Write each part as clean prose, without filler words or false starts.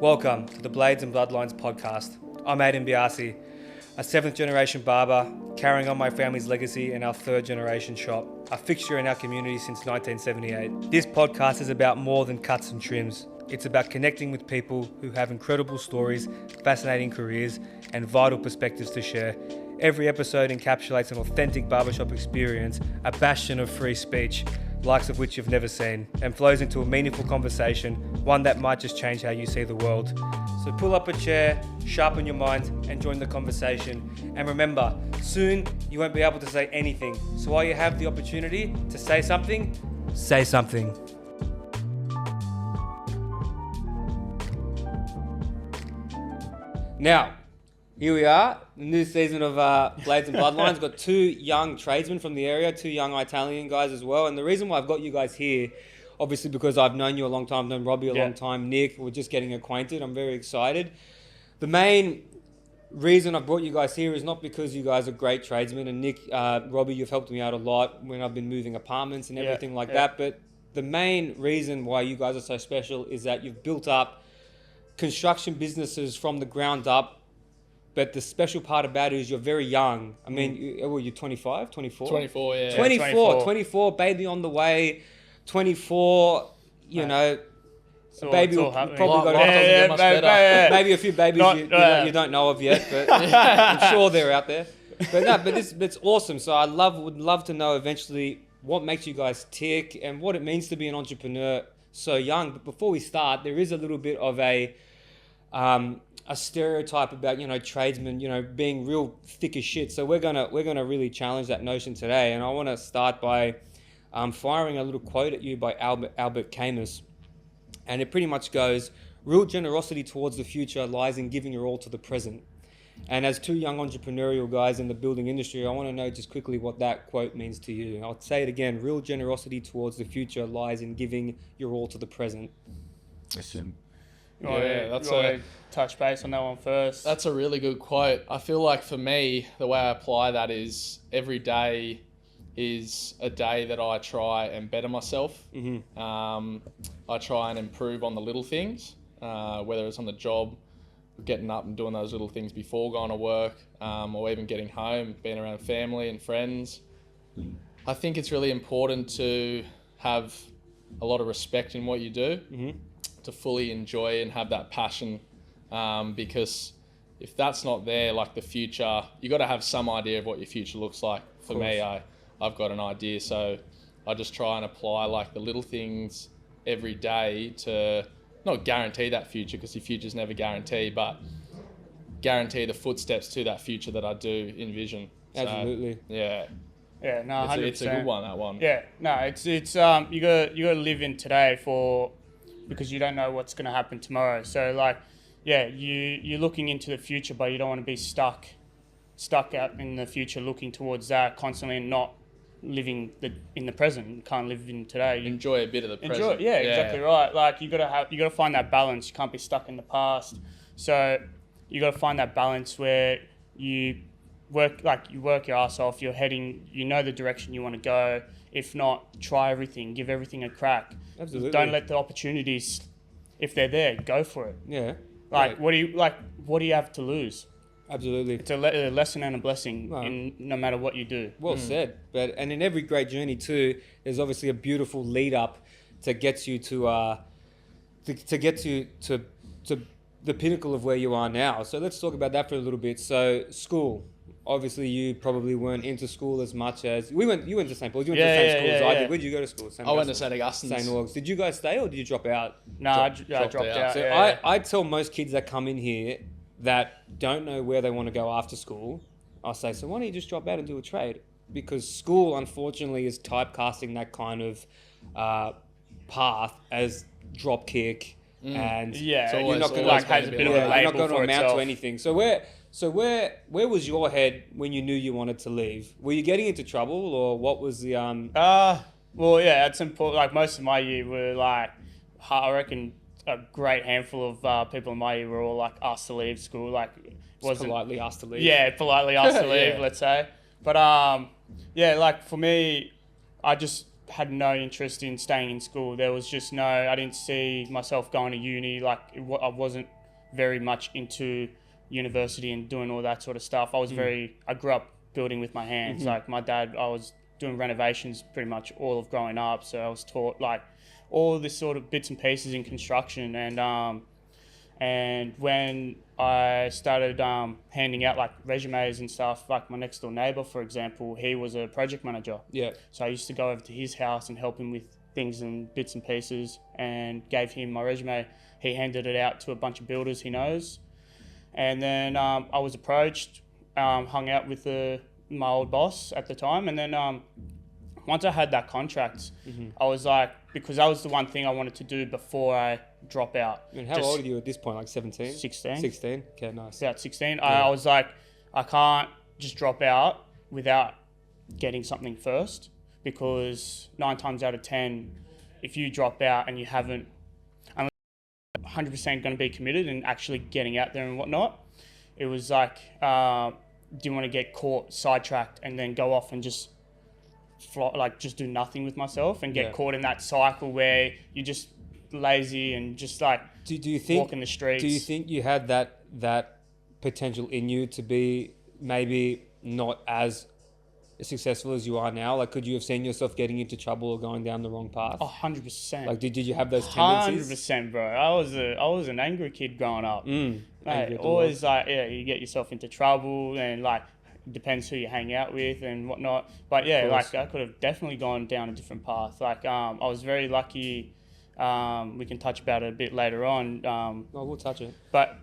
Welcome to the Blades and Bloodlines podcast. I'm Aidan, a 7th generation barber, carrying on my family's legacy in our 3rd generation shop, a fixture in our community since 1978. This podcast is about more than cuts and trims. It's about connecting with people who have incredible stories, fascinating careers, and vital perspectives to share. Every episode encapsulates an authentic barbershop experience, a bastion of free speech, likes of which you've never seen, and flows into a meaningful conversation, one that might just change how you see the world. So pull up a chair, sharpen your mind, and join the conversation. And remember, soon you won't be able to say anything. So while you have the opportunity to say something, say something. Now, here we are, new season of Blades and Bloodlines. Got 2 young tradesmen from the area, 2 young Italian guys as well. And the reason why I've got you guys here, obviously because I've known you a long time, I've known Robbie a long time, Nick, we're just getting acquainted. I'm very excited. The main reason I've brought you guys here is not because you guys are great tradesmen. And Nick, Robbie, you've helped me out a lot when I've been moving apartments and everything like that. But the main reason why you guys are so special is that you've built up construction businesses from the ground up. But the special part about it is you're very young. I mean, you're 25, 24? 24, yeah. 24, baby on the way. 24, you know, a baby will probably got maybe a few babies you don't know of yet, but I'm sure they're out there. But it's awesome. So I would love to know eventually what makes you guys tick and what it means to be an entrepreneur so young. But before we start, there is a little bit of a stereotype about, tradesmen, being real thick as shit. So we're gonna really challenge that notion today. And I want to start by firing a little quote at you by Albert Camus. And it pretty much goes, real generosity towards the future lies in giving your all to the present. And as 2 young entrepreneurial guys in the building industry, I want to know just quickly what that quote means to you. I'll say it again, real generosity towards the future lies in giving your all to the present. Listen. That's a touch base on that one first. That's a really good quote. I feel like for me, the way I apply that is every day is a day that I try and better myself. Mm-hmm. I try and improve on the little things, whether it's on the job, getting up and doing those little things before going to work, or even getting home, being around family and friends. I think it's really important to have a lot of respect in what you do. Mm-hmm. To fully enjoy and have that passion, because if that's not there, like the future, you got to have some idea of what your future looks like. For me, I've got an idea, so I just try and apply like the little things every day to not guarantee that future, because your future's never guaranteed, but guarantee the footsteps to that future that I do envision. Absolutely. So, yeah, no, 100%. It's a good one, that one. Yeah, no, it's you got to live in today because you don't know what's going to happen tomorrow. So you're looking into the future, but you don't want to be stuck out in the future looking towards that constantly and not living in the present. You can't live in today. Enjoy a bit of the present. Exactly right. Like you got to find that balance. You can't be stuck in the past. So you got to find that balance where you work your ass off. You're heading, the direction you want to go. If not, try everything, give everything a crack. Absolutely. Don't let the opportunities, if they're there, go for it. Yeah. What do you have to lose? Absolutely. It's a lesson and a blessing in no matter what you do. Well said. And in every great journey too, there's obviously a beautiful lead up to get you to get to the pinnacle of where you are now. So let's talk about that for a little bit. So school. Obviously, you probably weren't into school as much as... You went to St. Paul's. You went to the same school as I did. Where did you go to school? I went to St. Augustine's. St. Augustine. Did you guys stay or did you drop out? No, I dropped out. So I tell most kids that come in here that don't know where they want to go after school, I'll say, so why don't you just drop out and do a trade? Because school, unfortunately, is typecasting that kind of path as drop kick. And you're not going to amount to anything. So where was your head when you knew you wanted to leave? Were you getting into trouble or what was the that's important. Like most of my year were I reckon a great handful of people in my year were all asked to leave school. Politely asked to leave. Yeah, politely asked to leave, let's say. But for me, I just had no interest in staying in school. There was just I didn't see myself going to uni. Like I wasn't very much into university and doing all that sort of stuff. I grew up building with my hands. Like my dad, I was doing renovations pretty much all of growing up. So I was taught like all this sort of bits and pieces in construction. And when I started handing out like resumes and stuff, like my next door neighbor, for example, he was a project manager. Yeah. So I used to go over to his house and help him with things and bits and pieces, and gave him my resume. He handed it out to a bunch of builders he knows. And then I was approached, hung out with my old boss at the time. And then once I had that contract, I was like, because that was the one thing I wanted to do before I drop out. And how old are you at this point? Like 17? 16. 16? Okay, nice. About 16. Yeah. I was like, I can't just drop out without getting something first, because 9 times out of 10, if you drop out and you haven't, I'm 100% going to be committed and actually getting out there and whatnot, it was like, do you want to get caught, sidetracked, and then go off and just just do nothing with myself and get caught in that cycle where you're just lazy and just like do you think, walking the streets? Do you think you had that potential in you to be maybe not as successful as you are now? Like, could you have seen yourself getting into trouble or going down the wrong path? 100%. Like, did you have those tendencies? 100%, bro. I was an angry kid growing up. Mate, always like, you get yourself into trouble, and like, depends who you hang out with and whatnot. But yeah, like I could have definitely gone down a different path. Like I was very lucky. We can touch about it a bit later on. We'll touch it. But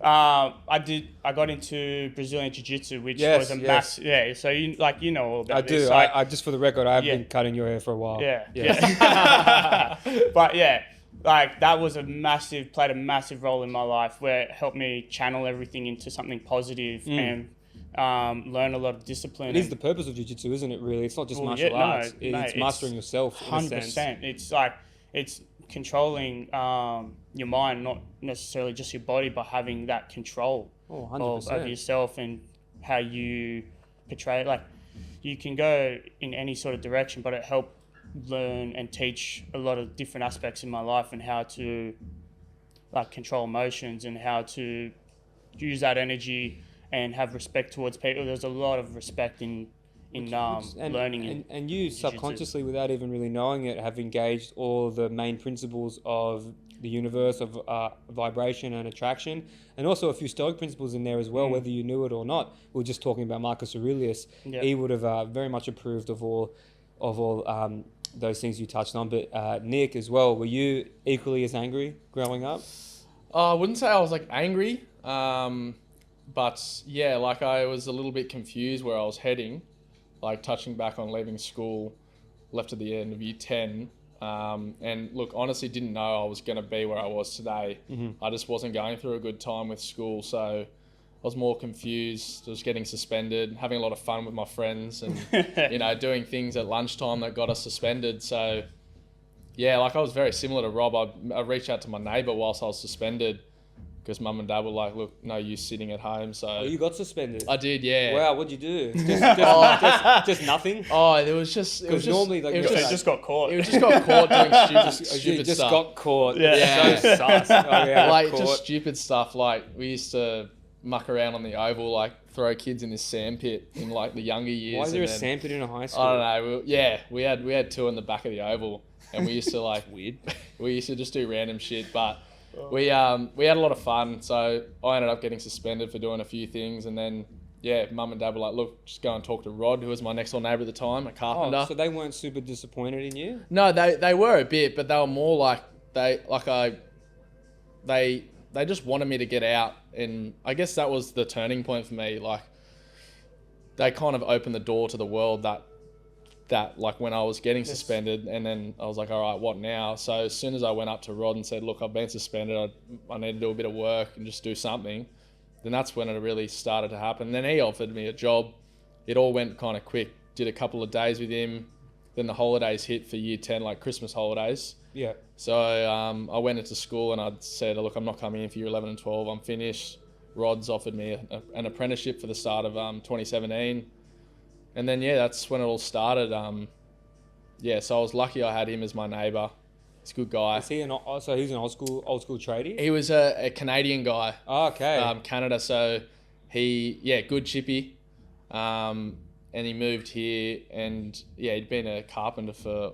I got into Brazilian Jiu-Jitsu, which was a massive. Yeah, so you know all about this. I do. I just for the record, I've been cutting your hair for a while. Yeah. But yeah. Like that was played a massive role in my life, where it helped me channel everything into something positive and learn a lot of discipline. It is the purpose of jiu-jitsu, isn't it? Really, it's not just martial arts. It's mastering yourself. 100%. It's like it's controlling your mind, not necessarily just your body, but having that control over yourself and how you portray it. Like you can go in any sort of direction, but it helped learn and teach a lot of different aspects in my life, and how to like control emotions and how to use that energy and have respect towards people. There's a lot of respect in learning. And you subconsciously, without even really knowing it, have engaged all the main principles of the universe of vibration and attraction, and also a few Stoic principles in there as well, whether you knew it or not. We were just talking about Marcus Aurelius. Yep. He would have very much approved of all those things you touched on. But Nick as well, were you equally as angry growing up? I wouldn't say I was like angry, but yeah, like I was a little bit confused where I was heading, like touching back on leaving school, left at the end of year 10. And look, honestly didn't know I was going to be where I was today. I just wasn't going through a good time with school, so I was more confused. I was getting suspended, having a lot of fun with my friends, and doing things at lunchtime that got us suspended. So yeah, like I was very similar to Rob. I reached out to my neighbour whilst I was suspended, because mum and dad were like, look, no use sitting at home. So you got suspended? I did, yeah. Wow, what'd you do? Just nothing? Oh, it was just normally like it just got caught. It just got caught doing stupid just stuff. Got caught. Yeah. So sus. Like just stupid stuff. Like we used to muck around on the oval, like throw kids in this sandpit in like the younger years. Why is there a sandpit in a high school? I don't know. We had two in the back of the oval, and we used to like weird. We used to just do random shit, but we had a lot of fun. So I ended up getting suspended for doing a few things, and then mum and dad were like, look, just go and talk to Rod, who was my next door neighbour at the time, a carpenter. So they weren't super disappointed in you? No, they were a bit, but they were more like they just wanted me to get out, and I guess that was the turning point for me. Like they kind of opened the door to the world that like when I was getting suspended, and then I was like, all right, what now? So as soon as I went up to Rod and said, look, I've been suspended, I need to do a bit of work and just do something, then that's when it really started to happen. Then he offered me a job. It all went kind of quick. Did a couple of days with him. Then the holidays hit for year 10, like Christmas holidays. Yeah. So I went into school and I said, look, I'm not coming in for year 11 and 12. I'm finished. Rod's offered me an apprenticeship for the start of 2017. And then, that's when it all started. So I was lucky I had him as my neighbour. He's a good guy. Is he so he's an old school tradie? He was a Canadian guy. Oh, okay. Canada. So he, good chippy. And he moved here, and he'd been a carpenter for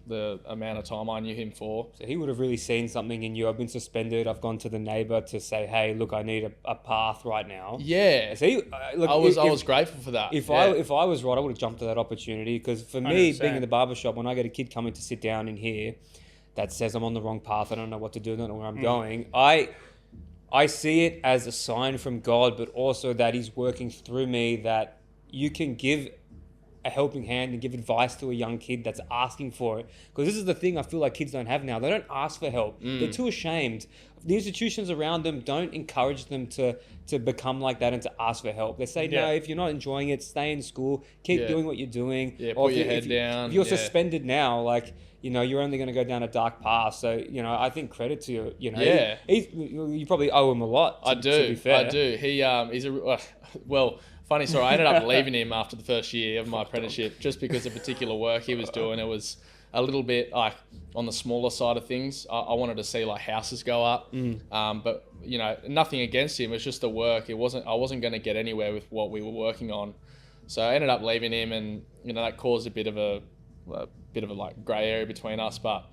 the amount of time I knew him for. So he would have really seen something in you. I've been suspended. I've gone to the neighbour to say, hey, look, I need a path right now. Yeah. So look, I was grateful for that. If I was right, I would have jumped to that opportunity, because for me, 100%. Being in the barbershop, when I get a kid coming to sit down in here that says I'm on the wrong path, I don't know what to do, I don't know where I'm going, I see it as a sign from God, but also that he's working through me, that you can give a helping hand and give advice to a young kid that's asking for it. Because this is the thing I feel like kids don't have now. They don't ask for help. They're too ashamed. The institutions around them don't encourage them to become like that and to ask for help. They say, no, if you're not enjoying it, stay in school, keep doing what you're doing. Yeah, put your head down. If you're suspended now, like, you're only going to go down a dark path. So, I think credit to you. You probably owe him a lot. To be fair. I do. He's funny story. I ended up leaving him after the first year of my apprenticeship, just because of particular work he was doing. It was a little bit like on the smaller side of things. I wanted to see like houses go up, but nothing against him. It's just the work. I wasn't going to get anywhere with what we were working on, so I ended up leaving him, and that caused a bit of a like grey area between us. But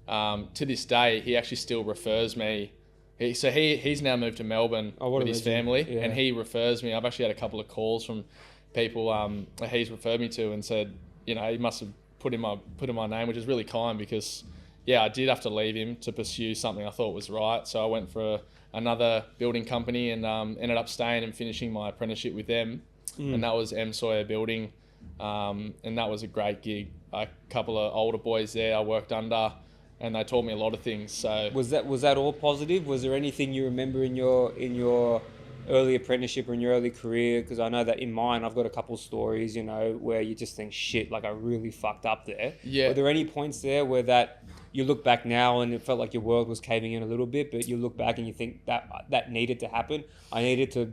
to this day, he actually still refers me. He's now moved to Melbourne with his family, and he refers me. I've actually had a couple of calls from people he's referred me to, and said, he must have put in my name, which is really kind, because I did have to leave him to pursue something I thought was right. So I went for another building company, and ended up staying and finishing my apprenticeship with them, and that was M. Sawyer Building, and that was a great gig. A couple of older boys there I worked under, and they taught me a lot of things. So was that all positive? Was there anything you remember in your early apprenticeship or in your early career? Because I know that in mine, I've got a couple stories, where you just think, shit, like I really fucked up there. Yeah. Were there any points there where that you look back now and it felt like your world was caving in a little bit, but you look back and you think that needed to happen? I needed to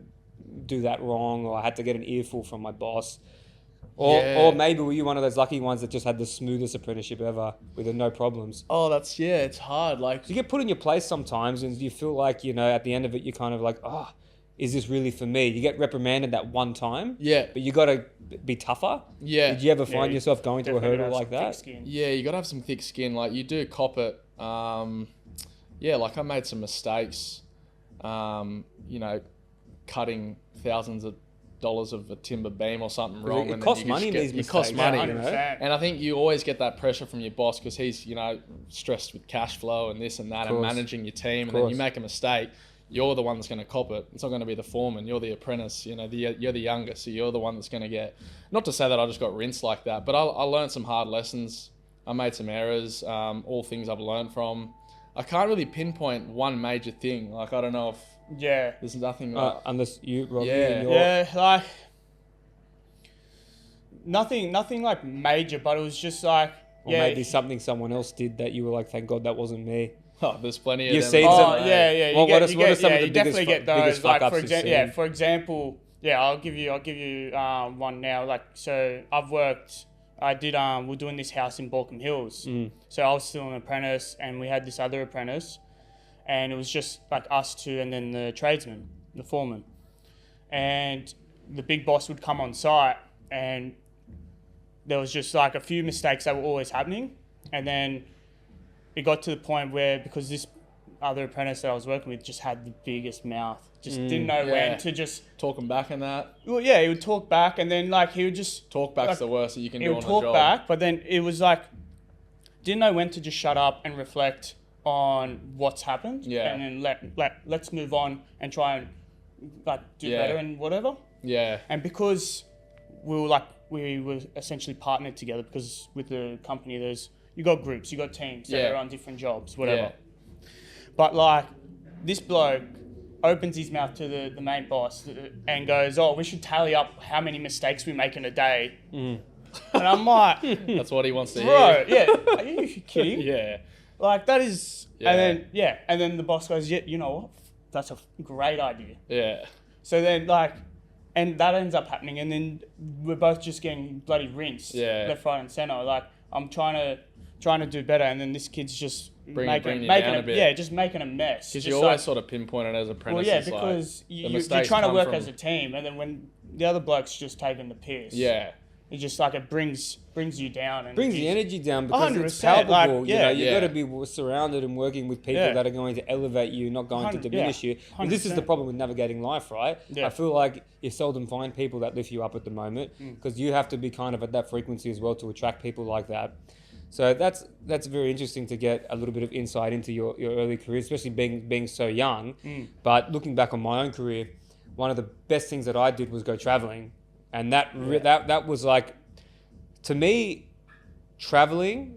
do that wrong, or I had to get an earful from my boss. Or maybe were you one of those lucky ones that just had the smoothest apprenticeship ever with no problems? Oh, it's hard. Like, you get put in your place sometimes, and you feel like, at the end of it, you're kind of like, oh, is this really for me? You get reprimanded that one time, but you got to be tougher. Yeah. Did you ever find yourself going to a hurdle like that? Yeah, you got to have some thick skin. Like, you do cop it. Like I made some mistakes, cutting thousands of dollars of a timber beam or something wrong. It costs money, these mistakes. It costs money, And I think you always get that pressure from your boss, because he's, stressed with cash flow and this and that, and managing your team. And then you make a mistake, you're the one that's going to cop it. It's not going to be the foreman. You're the apprentice. You're the youngest, so you're the one that's going to get. Not to say that I just got rinsed like that, but I learned some hard lessons. I made some errors. All things I've learned from. I can't really pinpoint one major thing. Like, I don't know if. Yeah. There's nothing. Unless you, Robbie, like nothing like major, but it was just like. Or maybe something someone else did that you were like, thank God that wasn't me. Oh, there's plenty of You've them. seen some. What are some of the definitely get those. Like, for example, I'll give you one now. Like, so we're doing this house in Balcombe Hills. So I was still an apprentice, and we had this other apprentice, and it was just like us two, and then the tradesman, the foreman, and the big boss would come on site, and there was just like a few mistakes that were always happening, and then it got to the point where, because this other apprentice that I was working with just had the biggest mouth, just didn't know when to just talk him back and that. Well, he would talk back, and then like he would just talk back's the worst that you can do on the job. He would talk back, but then it was like didn't know when to just shut up and reflect on what's happened, and then let's move on and try and like do better and whatever. Yeah. And because we were essentially partnered together, because with the company you got groups, you got teams that are on different jobs, whatever. But like this bloke opens his mouth to the main boss and goes, "Oh, we should tally up how many mistakes we make in a day." And I'm like, that's what he wants to hear. Bro, are you kidding? Like that is, and then the boss goes, "Yeah, you know what? That's a great idea." Yeah. So then like and that ends up happening, and then we're both just getting bloody rinsed left, right, and center. Like I'm trying to do better, and then this kid's just making just making a mess. Because you always sort of pinpoint it as apprentices. Well, yeah, because you're trying to work as a team, and then when the other bloke's just taking the piss, it just like it brings you down and brings the energy down because 100%, it's palpable. Like, You've got to be surrounded and working with people that are going to elevate you, not going to diminish you. And this is the problem with navigating life, right? I feel like you seldom find people that lift you up at the moment because you have to be kind of at that frequency as well to attract people like that. So that's very interesting to get a little bit of insight into your early career, especially being so young. But looking back on my own career, one of the best things that I did was go traveling. And that was like, to me, traveling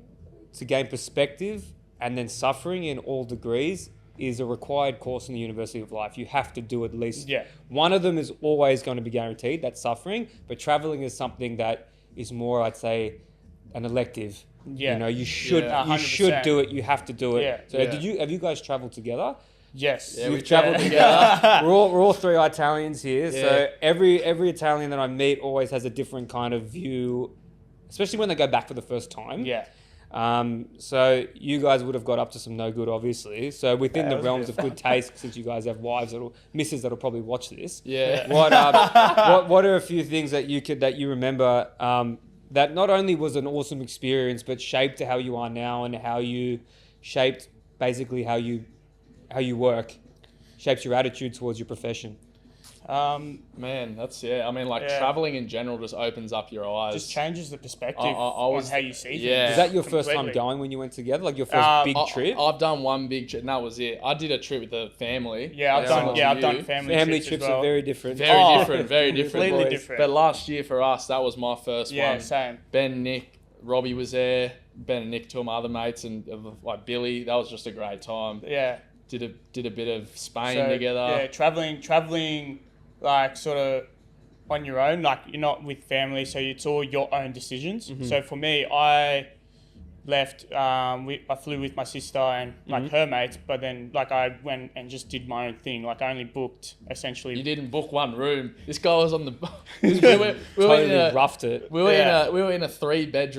to gain perspective and then suffering in all degrees is a required course in the University of Life. You have to do at least. One of them is always going to be guaranteed, that's suffering. But traveling is something that is more, I'd say, an elective. You should do it. You have to do it. So have you guys traveled together? Yes. Yeah, we've travelled together. We're all three Italians here. So every Italian that I meet always has a different kind of view, especially when they go back for the first time. So you guys would have got up to some no good, obviously. So within the realms of good taste, since you guys have wives misses that'll probably watch this. What are a few things that you remember that not only was an awesome experience, but shaped how you are now and how you shaped basically how you work, shapes your attitude towards your profession? Man, that's I mean, traveling in general just opens up your eyes. Just changes the perspective on how you see things. Was that your first time going when you went together? Like your first big trip? I've done one big trip, and that was it. I did a trip with the family. I've done family trips are very different. Very different. Completely different. But last year for us, that was my first one. Yeah, same. Ben, Nick, Robbie was there. Ben and Nick, two of my other mates, and like Billy. That was just a great time. Yeah. Did a bit of Spain together. Yeah, traveling like sort of on your own, like you're not with family, so it's all your own decisions. So for me, I left, I flew with my sister and like her mates, but then like I went and just did my own thing. Like I only booked essentially. You didn't book one room. This guy was on the. Roughed it. We were in a 3-bed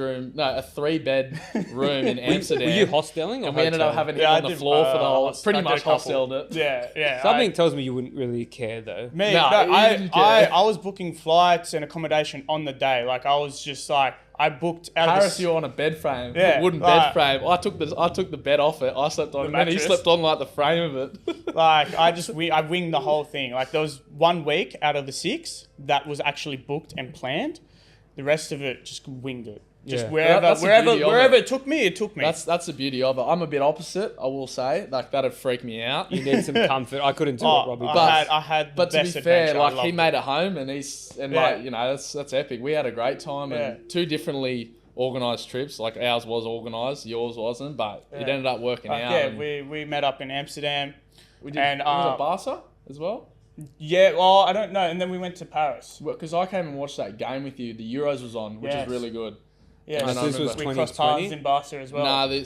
room in Amsterdam. Were you hosteling or and we ended up having him on the floor for the whole. Pretty much hosteled it. Yeah. Something tells me you wouldn't really care though. I was booking flights and accommodation on the day. Like I was just like. I booked out Paris, of you were on a bed frame, wooden like, bed frame. I took the bed off it. I slept on it, and he slept on like the frame of it. Like I winged the whole thing. Like there was 1 week out of the 6 that was actually booked and planned. The rest of it just winged it. Just wherever it took me, it took me. That's the beauty of it. I'm a bit opposite, I will say. Like that'd freak me out. You need some comfort. I couldn't do it, Robbie. I had but the best to be fair, adventure. like he made it home, and that's epic. We had a great time, and 2 differently organised trips. Like ours was organised, yours wasn't, but it ended up working out. Yeah, we met up in Amsterdam. We did. And was it Barca as well? Yeah, well, I don't know. And then we went to Paris because I came and watched that game with you. The Euros was on, which is really good. Yeah, so this was we crossed paths in Barca as well. The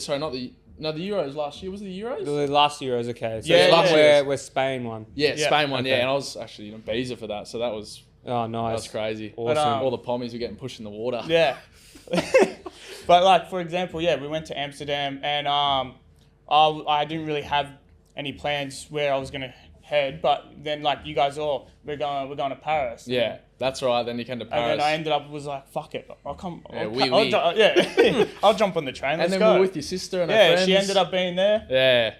Euros last year. Was it the Euros? The last Euros, okay. So where Spain won. Yeah, Spain won, and I was actually in Ibiza for that, so that was... Oh, nice. That was crazy. Awesome. But, all the pommies were getting pushed in the water. Yeah. But, like, for example, we went to Amsterdam, and I didn't really have any plans where I was going to head, but then, like, you guys we're going to Paris. Yeah. That's right. Then you came to Paris. And then I ended up fuck it. I'll come. Yeah, I'll jump on the train. And then we were with your sister and her friends. She ended up being there. Yeah.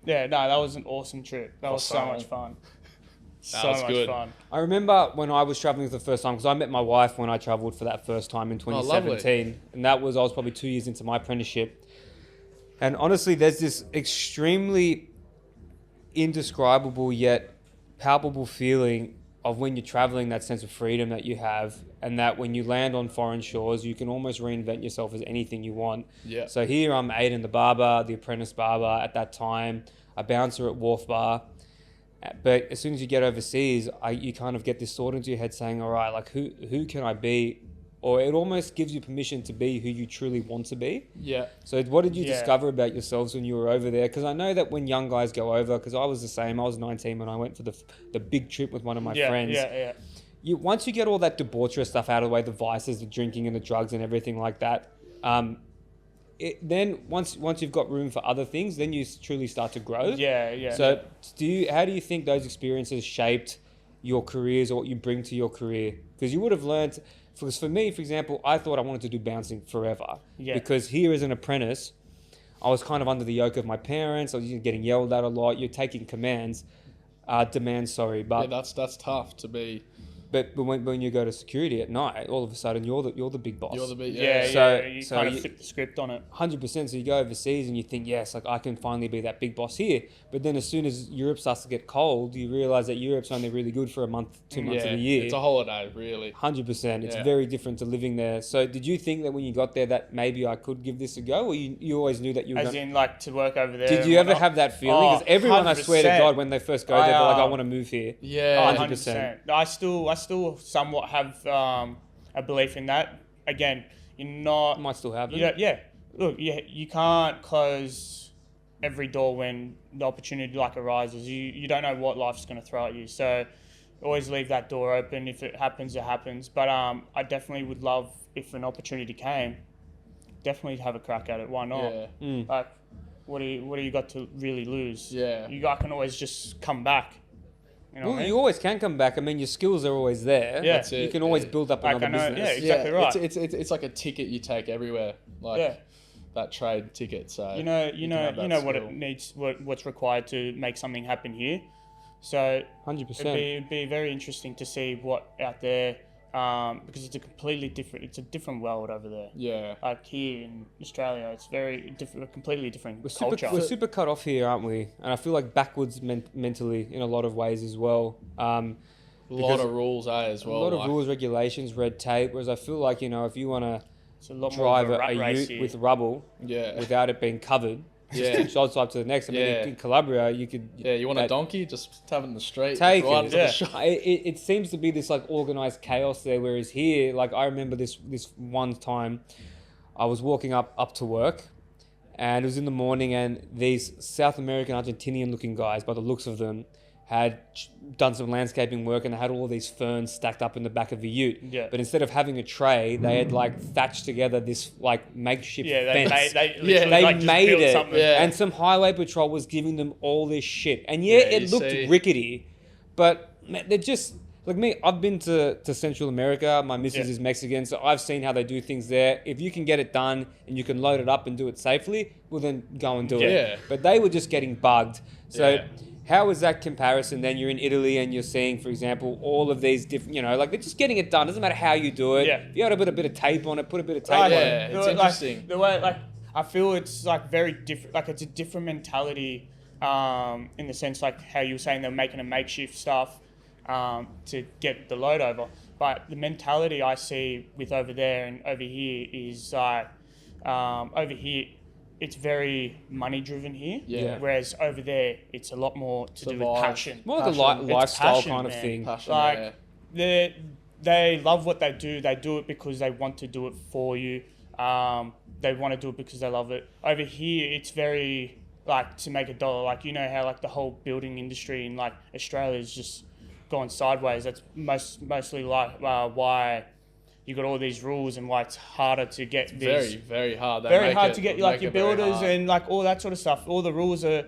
Yeah. No, that was an awesome trip. That was so much fun. So much fun. I remember when I was traveling for the first time because I met my wife when I travelled for that first time in 2017, and I was probably 2 years into my apprenticeship. And honestly, there's this extremely indescribable yet palpable feeling of when you're traveling, that sense of freedom that you have, and that when you land on foreign shores, you can almost reinvent yourself as anything you want. Yeah. So here I'm Aidan the barber, the apprentice barber at that time, a bouncer at Wharf Bar. But as soon as you get overseas, you kind of get this thought into your head saying, all right, like who can I be? Or it almost gives you permission to be who you truly want to be. Yeah. So what did you discover about yourselves when you were over there? Because I know that when young guys go over, because I was the same, I was 19 when I went for the big trip with one of my friends. Yeah. once you get all that debaucherous stuff out of the way, the vices, the drinking and the drugs and everything like that, then once you've got room for other things, then you truly start to grow. Yeah. So how do you think those experiences shaped your careers or what you bring to your career? Because you would have learned, because for me, for example, I thought I wanted to do bouncing forever. Yeah. Because here as an apprentice, I was kind of under the yoke of my parents. I was getting yelled at a lot. You're taking demands, but yeah, that's tough to be. But when you go to security at night, all of a sudden you're the big boss. You're the big You kind of flip the script on it. 100%. So you go overseas and you think, yes, like I can finally be that big boss here. But then as soon as Europe starts to get cold, you realize that Europe's only really good for a month, 2 months of the year. It's a holiday, really. 100%. It's very different to living there. So did you think that when you got there that maybe I could give this a go, or you always knew that you were As in, like, to work over there? Did you ever have that feeling? Because everyone, 100%. I swear to God, when they first go there, they're like, I want to move here. Yeah. 100%. I still somewhat have a belief in that. Again, you're not... Might still have it. Yeah. Look, you can't close every door when the opportunity like arises. You don't know what life's going to throw at you. So always leave that door open. If it happens, it happens. But I definitely would love, if an opportunity came, definitely have a crack at it. Why not? Yeah. Like, what do you got to really lose? Yeah. You guys can always just come back. You know what I mean? You always can come back. I mean, your skills are always there. Yeah. That's it. You can always build up another business. Yeah, exactly right. It's like a ticket you take everywhere, like that trade ticket. So you know what it needs, what's required to make something happen here. So 100%. It'd be very interesting to see what out there, because it's a different world over there. Yeah. Like here in Australia, it's very different, completely different culture. We're super cut off here, aren't we? And I feel like backwards mentally in a lot of ways as well. A lot of rules, as well. A lot of rules, regulations, red tape. Whereas I feel like, if you want to drive a ute with rubble without it being covered, just 2 shots up to the next. I mean, in Calabria, you could... Yeah, you want a donkey? Just have it in the street. Take it. It seems to be this, like, organised chaos there, whereas here, like, I remember this one time, I was walking up to work, and it was in the morning, and these South American, Argentinian-looking guys, by the looks of them, had done some landscaping work and they had all these ferns stacked up in the back of the ute. Yeah. But instead of having a tray, they had like thatched together this like makeshift fence. They made it. Something. Yeah. And some highway patrol was giving them all this shit. And it looked rickety, but they're just like me. I've been to Central America. My missus is Mexican, so I've seen how they do things there. If you can get it done and you can load it up and do it safely, well then go and do it. But they were just getting bugged. So how is that comparison? Then you're in Italy and you're seeing, for example, all of these different, like they're just getting it done. Doesn't matter how you do it. If you had to put a bit of tape on it, put a bit of tape on it. It's interesting. The way, I feel it's like very different. Like it's a different mentality, in the sense like how you were saying they're making a makeshift stuff, to get the load over. But the mentality I see with over there and over here is over here, it's very money driven here. Yeah. Whereas over there, it's a lot more to do with passion. More like a lifestyle kind of thing. Passion, they love what they do. They do it because they want to do it for you. They want to do it because they love it. Over here, it's very like to make $1. Like how like the whole building industry in like Australia is just gone sideways. That's mostly like why you got all these rules and why it's harder to get very, very hard. Very hard to get like your builders and like all that sort of stuff. All the rules are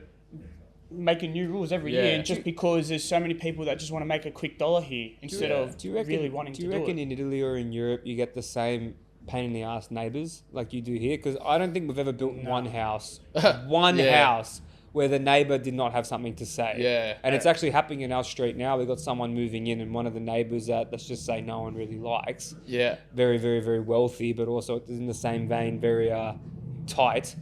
making new rules every year, and just because there's so many people that just want to make a quick $1 here instead of really wanting to do it. Do you reckon in Italy or in Europe you get the same pain in the ass neighbours like you do here? Because I don't think we've ever built one house where the neighbour did not have something to say. And it's actually happening in our street now. We've got someone moving in and one of the neighbours that, let's just say, no one really likes. Very, very, very wealthy, but also in the same vein, very tight,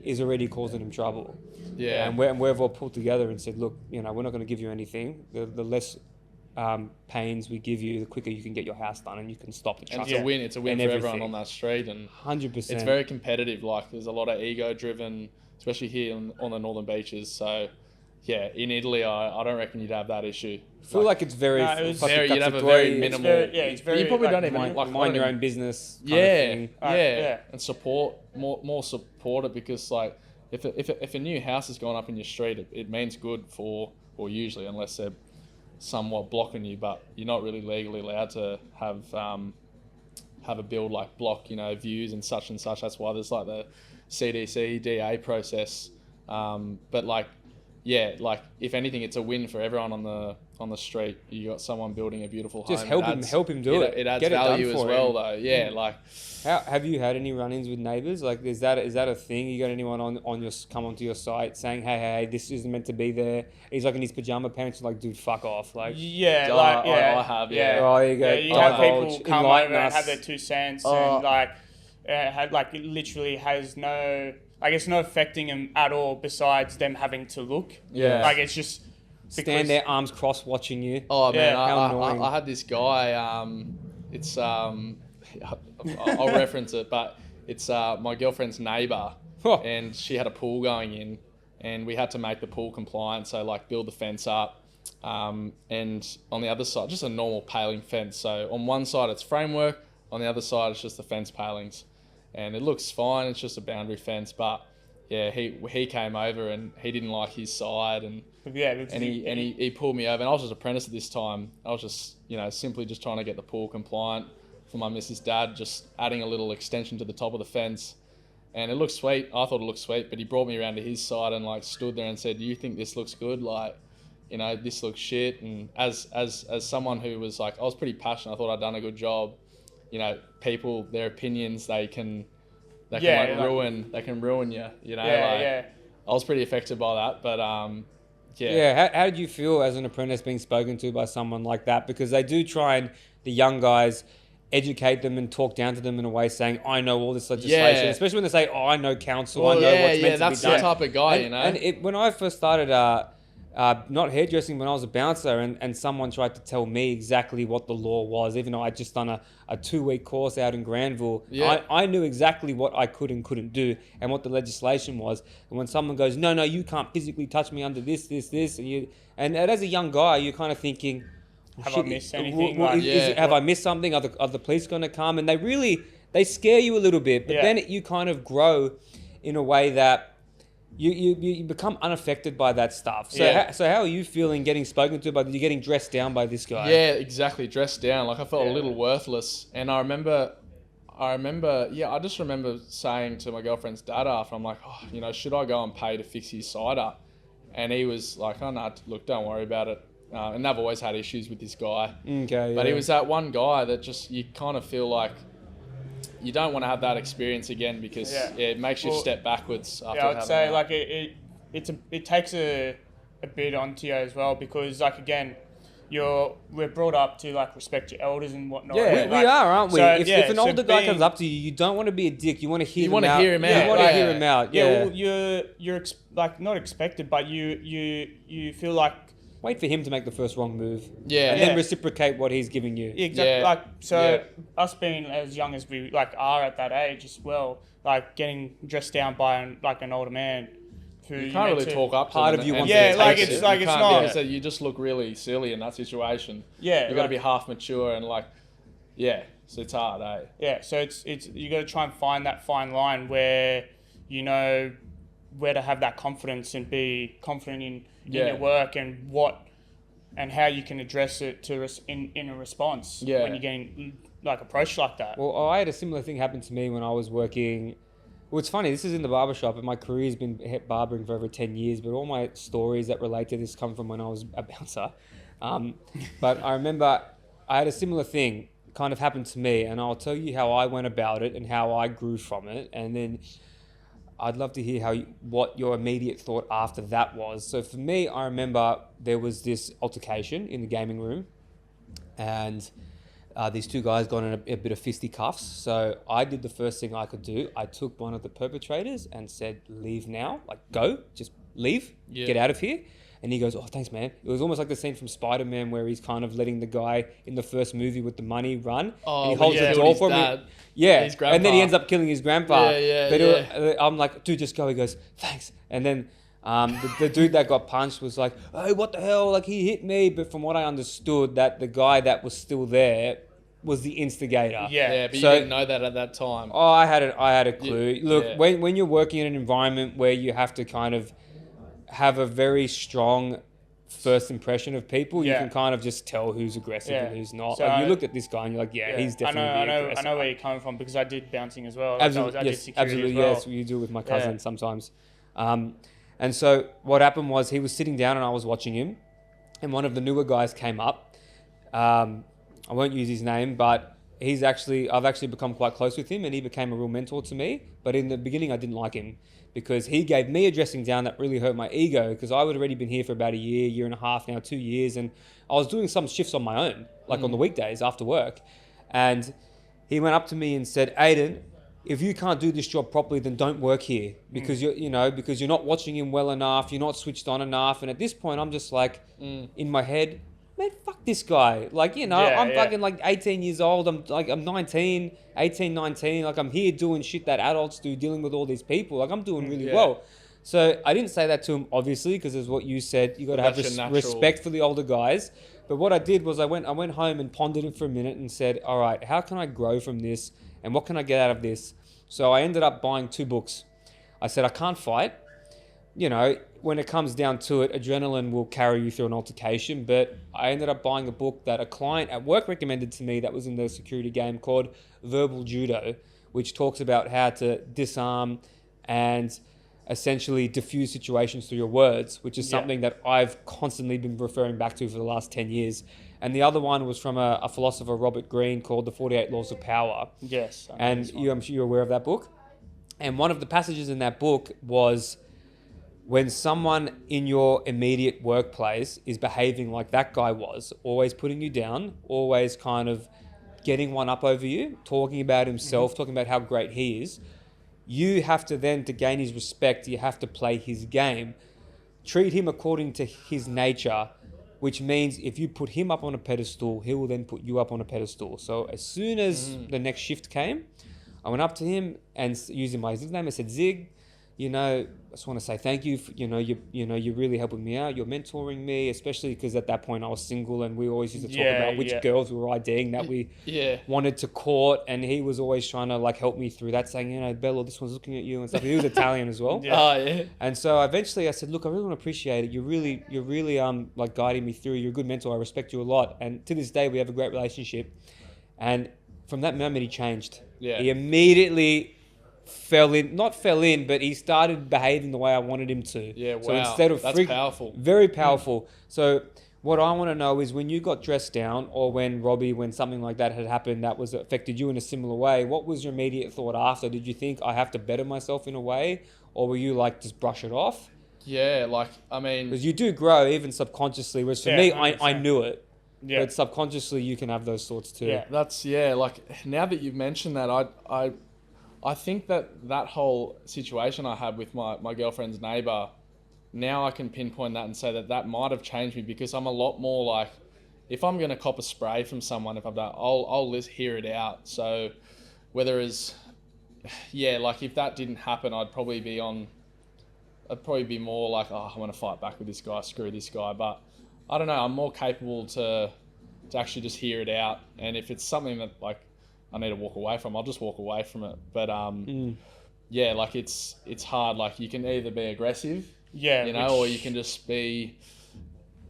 is already causing them trouble. And we've all pulled together and said, look, we're not going to give you anything. The less pains we give you, the quicker you can get your house done and you can stop the traffic. And it's a win for everyone on that street. And 100%. It's very competitive. Like there's a lot of ego driven, especially here on the northern beaches. So, in Italy, I don't reckon you'd have that issue. I feel like it's very... you'd have a very minimal... It's very you probably don't even... mind your own business kind of thing. And support, more support it, because like if a new house is going up in your street, it means good for, or usually, unless they're somewhat blocking you, but you're not really legally allowed to have a build like block, views and such. That's why there's like the CDC, DA process. But like, if anything, it's a win for everyone on the street. You got someone building a beautiful home. Just help him do it. It adds Get value it done as for well, him. though. Yeah, like. Have you had any run-ins with neighbours? Like, is that a thing? You got anyone on your come onto your site saying, hey, this isn't meant to be there? He's like in his pajama pants, like, dude, fuck off. Like, I have, yeah. Oh, there you go. Yeah, you have people come over and have their 2 cents and it literally has no affecting them at all besides them having to look. Yeah. Like, it's just stand there, arms crossed, watching you. Oh man, Yeah. I had this guy. It's I'll reference it, but it's my girlfriend's neighbour, and she had a pool going in, and we had to make the pool compliant. So like build the fence up, and on the other side, just a normal paling fence. So on one side it's framework, on the other side it's just the fence palings, and it looks fine. It's just a boundary fence, but yeah, he came over and he didn't like his side, and he pulled me over, and I was just apprentice at this time. I was just simply just trying to get the pool compliant for my missus' dad, just adding a little extension to the top of the fence, and it looked sweet. I thought it looked sweet, but he brought me around to his side and like stood there and said, "Do you think this looks good? Like, this looks shit." And as someone who was like, I was pretty passionate. I thought I'd done a good job. People, their opinions, they can ruin you. I was pretty affected by that, but How did you feel as an apprentice being spoken to by someone like that? Because they do try and the young guys educate them and talk down to them in a way saying, I know all this legislation, especially when they say, I know council, I know what's meant to be done. That's the type of guy, And when I first started not hairdressing, when I was a bouncer, and someone tried to tell me exactly what the law was, even though I'd just done a 2-week course out in Granville, I knew exactly what I could and couldn't do and what the legislation was. And when someone goes, no, you can't physically touch me under this, and as a young guy, you're kind of thinking, have I missed anything? Have I missed something? Are the police going to come? And they scare you a little bit, but then you kind of grow in a way that you become unaffected by that stuff. So how are you feeling getting spoken to you're getting dressed down by this guy? Yeah, exactly. Dressed down. Like I felt a little worthless. And I just remember saying to my girlfriend's dad after, I'm like, should I go and pay to fix his cider? And he was like, oh no, look, don't worry about it. And they've always had issues with this guy. But he was that one guy that just, you kind of feel like you don't want to have that experience again because it makes you step backwards. After I'd say like it takes a bit onto you as well because like again, we're brought up to like respect your elders and whatnot. Yeah, we are, aren't we? So, if an older guy comes up to you, you don't want to be a dick. You want to hear him out. You want to hear him out. You want to hear him out. Yeah, well, you're like not expected, but you feel like wait for him to make the first wrong move. Yeah. And then reciprocate what he's giving you. Exactly. Yeah. Us being as young as we are at that age as well, like getting dressed down by an older man. Who you can't really talk up to part them of you. It's not. So you just look really silly in that situation. Yeah. You got to be half mature and so it's hard, eh? Yeah. So it's you got to try and find that fine line where you know where to have that confidence and be confident in your work and how you can address it in a response when you're getting like approached like that. Well, I had a similar thing happen to me when I was working. Well, it's funny, this is in the barbershop, and my career's been barbering for over 10 years, but all my stories that relate to this come from when I was a bouncer. But I remember I had a similar thing kind of happen to me, and I'll tell you how I went about it and how I grew from it, and then I'd love to hear what your immediate thought after that was. So for me, I remember there was this altercation in the gaming room, and these two guys got in a bit of fisticuffs. So I did the first thing I could do. I took one of the perpetrators and said, leave now, like go, just leave, get out of here. And he goes, oh, thanks, man. It was almost like the scene from Spider-Man where he's kind of letting the guy in the first movie with the money run. Oh, and he holds the door for him. Yeah, his grandpa. And then he ends up killing his grandpa. Yeah. I'm like, dude, just go. He goes, thanks. And then the dude that got punched was like, hey, what the hell? Like, he hit me. But from what I understood, that the guy that was still there was the instigator. Yeah, but you didn't know that at that time. Oh, I had a clue. Look, when you're working in an environment where you have to kind of have a very strong first impression of people. You Yeah. can kind of just tell who's aggressive Yeah. and who's not. So like you looked at this guy and you're like, he's definitely I know where you're coming from because I did bouncing as well. Absolutely, I did yes, security absolutely, as well. yes. You do with my cousin sometimes. And so what happened was he was sitting down and I was watching him, and one of the newer guys came up. I won't use his name, but I've actually become quite close with him, and he became a real mentor to me. But in the beginning, I didn't like him because he gave me a dressing down that really hurt my ego, because I would already been here for about a year and a half now, 2 years, and I was doing some shifts on my own, like on the weekdays after work. And he went up to me and said, Aidan, if you can't do this job properly, then don't work here, because because you're not watching him well enough, you're not switched on enough. And at this point, I'm just like, in my head, man, fuck this guy. Like, I'm fucking like 18 years old. I'm 19, like I'm here doing shit that adults do, dealing with all these people. Like I'm doing really well. So I didn't say that to him, obviously, because as what you said, you got to have respect for the older guys. But what I did was I went home and pondered it for a minute and said, all right, how can I grow from this? And what can I get out of this? So I ended up buying 2 books. I said, I can't fight. When it comes down to it, adrenaline will carry you through an altercation. But I ended up buying a book that a client at work recommended to me that was in the security game called Verbal Judo, which talks about how to disarm and essentially diffuse situations through your words, which is something that I've constantly been referring back to for the last 10 years. And the other one was from a philosopher, Robert Greene, called The 48 Laws of Power. Yes. And I'm sure you're aware of that book. And one of the passages in that book was, when someone in your immediate workplace is behaving like that guy was, always putting you down, always kind of getting one up over you, talking about himself, talking about how great he is, you have to then, to gain his respect, you have to play his game. Treat him according to his nature, which means if you put him up on a pedestal, he will then put you up on a pedestal. So as soon as the next shift came, I went up to him and using my name, I said, Zig, I just want to say thank you. You're really helping me out. You're mentoring me, especially because at that point I was single, and we always used to talk about which girls we were IDing that we wanted to court. And he was always trying to like help me through that, saying, Bello, this one's looking at you and stuff. He was Italian as well. And so eventually I said, look, I really want to appreciate it. You're really like guiding me through. You're a good mentor. I respect you a lot. And to this day we have a great relationship. And from that moment he changed. He immediately not fell in, but he started behaving the way I wanted him to. Yeah, wow. So instead of that's powerful. Very powerful. So what I want to know is, when you got dressed down, or when something like that had happened that was affected you in a similar way, what was your immediate thought after? Did you think, I have to better myself in a way? Or were you like, just brush it off? Yeah, because you do grow even subconsciously, whereas for me, I knew it. Yeah. But subconsciously you can have those thoughts too. Yeah. Now that you've mentioned that, I think that whole situation I had with my girlfriend's neighbor, now I can pinpoint that and say that might have changed me, because I'm a lot more like, if I'm going to cop a spray from someone, if I'm done, I'll hear it out. So if that didn't happen, I'd probably be more like, I want to fight back with this guy, screw this guy. But I don't know, I'm more capable to actually just hear it out. And if it's something that like I need to walk away from, I'll just walk away from it. But it's hard. Like, you can either be aggressive, or you can just be,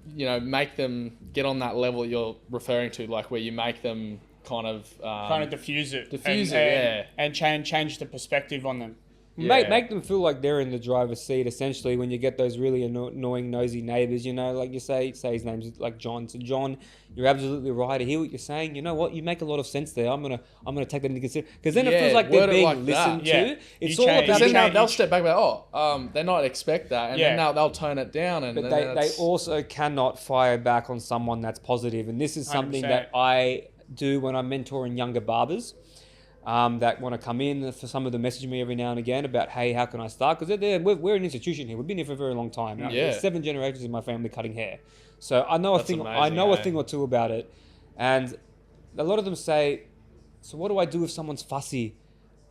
make them get on that level you're referring to, like where you make them kind of diffuse it, and change the perspective on them. Make them feel like they're in the driver's seat, essentially, when you get those really annoying, nosy neighbours, like you say his name's like John. So John, you're absolutely right. I hear what you're saying. You know what? You make a lot of sense there. I'm gonna take that into consideration, because then it feels like they're being listened to. It's all about. Then they'll step back and go, they not expect that, and then they'll tone it down. And but they also cannot fire back on someone that's positive, and this is something 100%. that I do when I'm mentoring younger barbers. That want to come in. For some of them message me every now and again about, hey, how can I start? Because we're an institution here. We've been here for a very long time. There's 7 generations in my family cutting hair, so I know a thing or two about it. And a lot of them say, so what do I do if someone's fussy?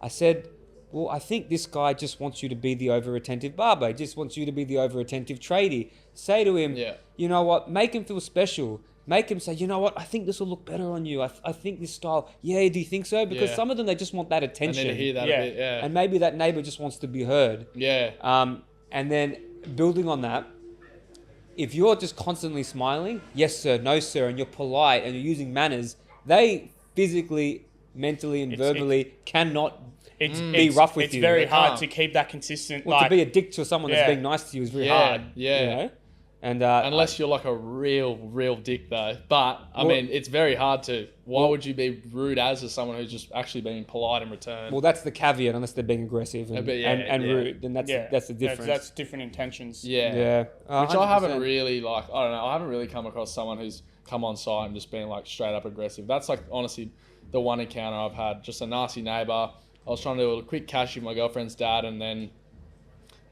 I said, well, I think this guy just wants you to be the over-attentive barber. He just wants you to be the over-attentive tradie. Say to him, you know what? Make him feel special. Make him say, you know what, I think this will look better on you. I think this style, do you think so? Because some of them, they just want that attention. I need to hear that a bit, And maybe that neighbour just wants to be heard. And then building on that, if you're just constantly smiling, yes sir, no sir, and you're polite and you're using manners, they physically, mentally, and verbally cannot be rough with you. It's very hard to keep that consistent. Well, to be a dick to someone that's being nice to you is very hard. Yeah. You know? And unless you're like a real dick though. But I mean, it's very hard to. Why would you be rude as someone who's just actually being polite in return? Well, that's the caveat. Unless they're being aggressive and rude, then that's the difference. That's different intentions. Yeah. Which 100%. I haven't really like. I don't know. I haven't really come across someone who's come on site and just been like straight up aggressive. That's like honestly the one encounter I've had. Just a nasty neighbor. I was trying to do a quick cash with my girlfriend's dad, and then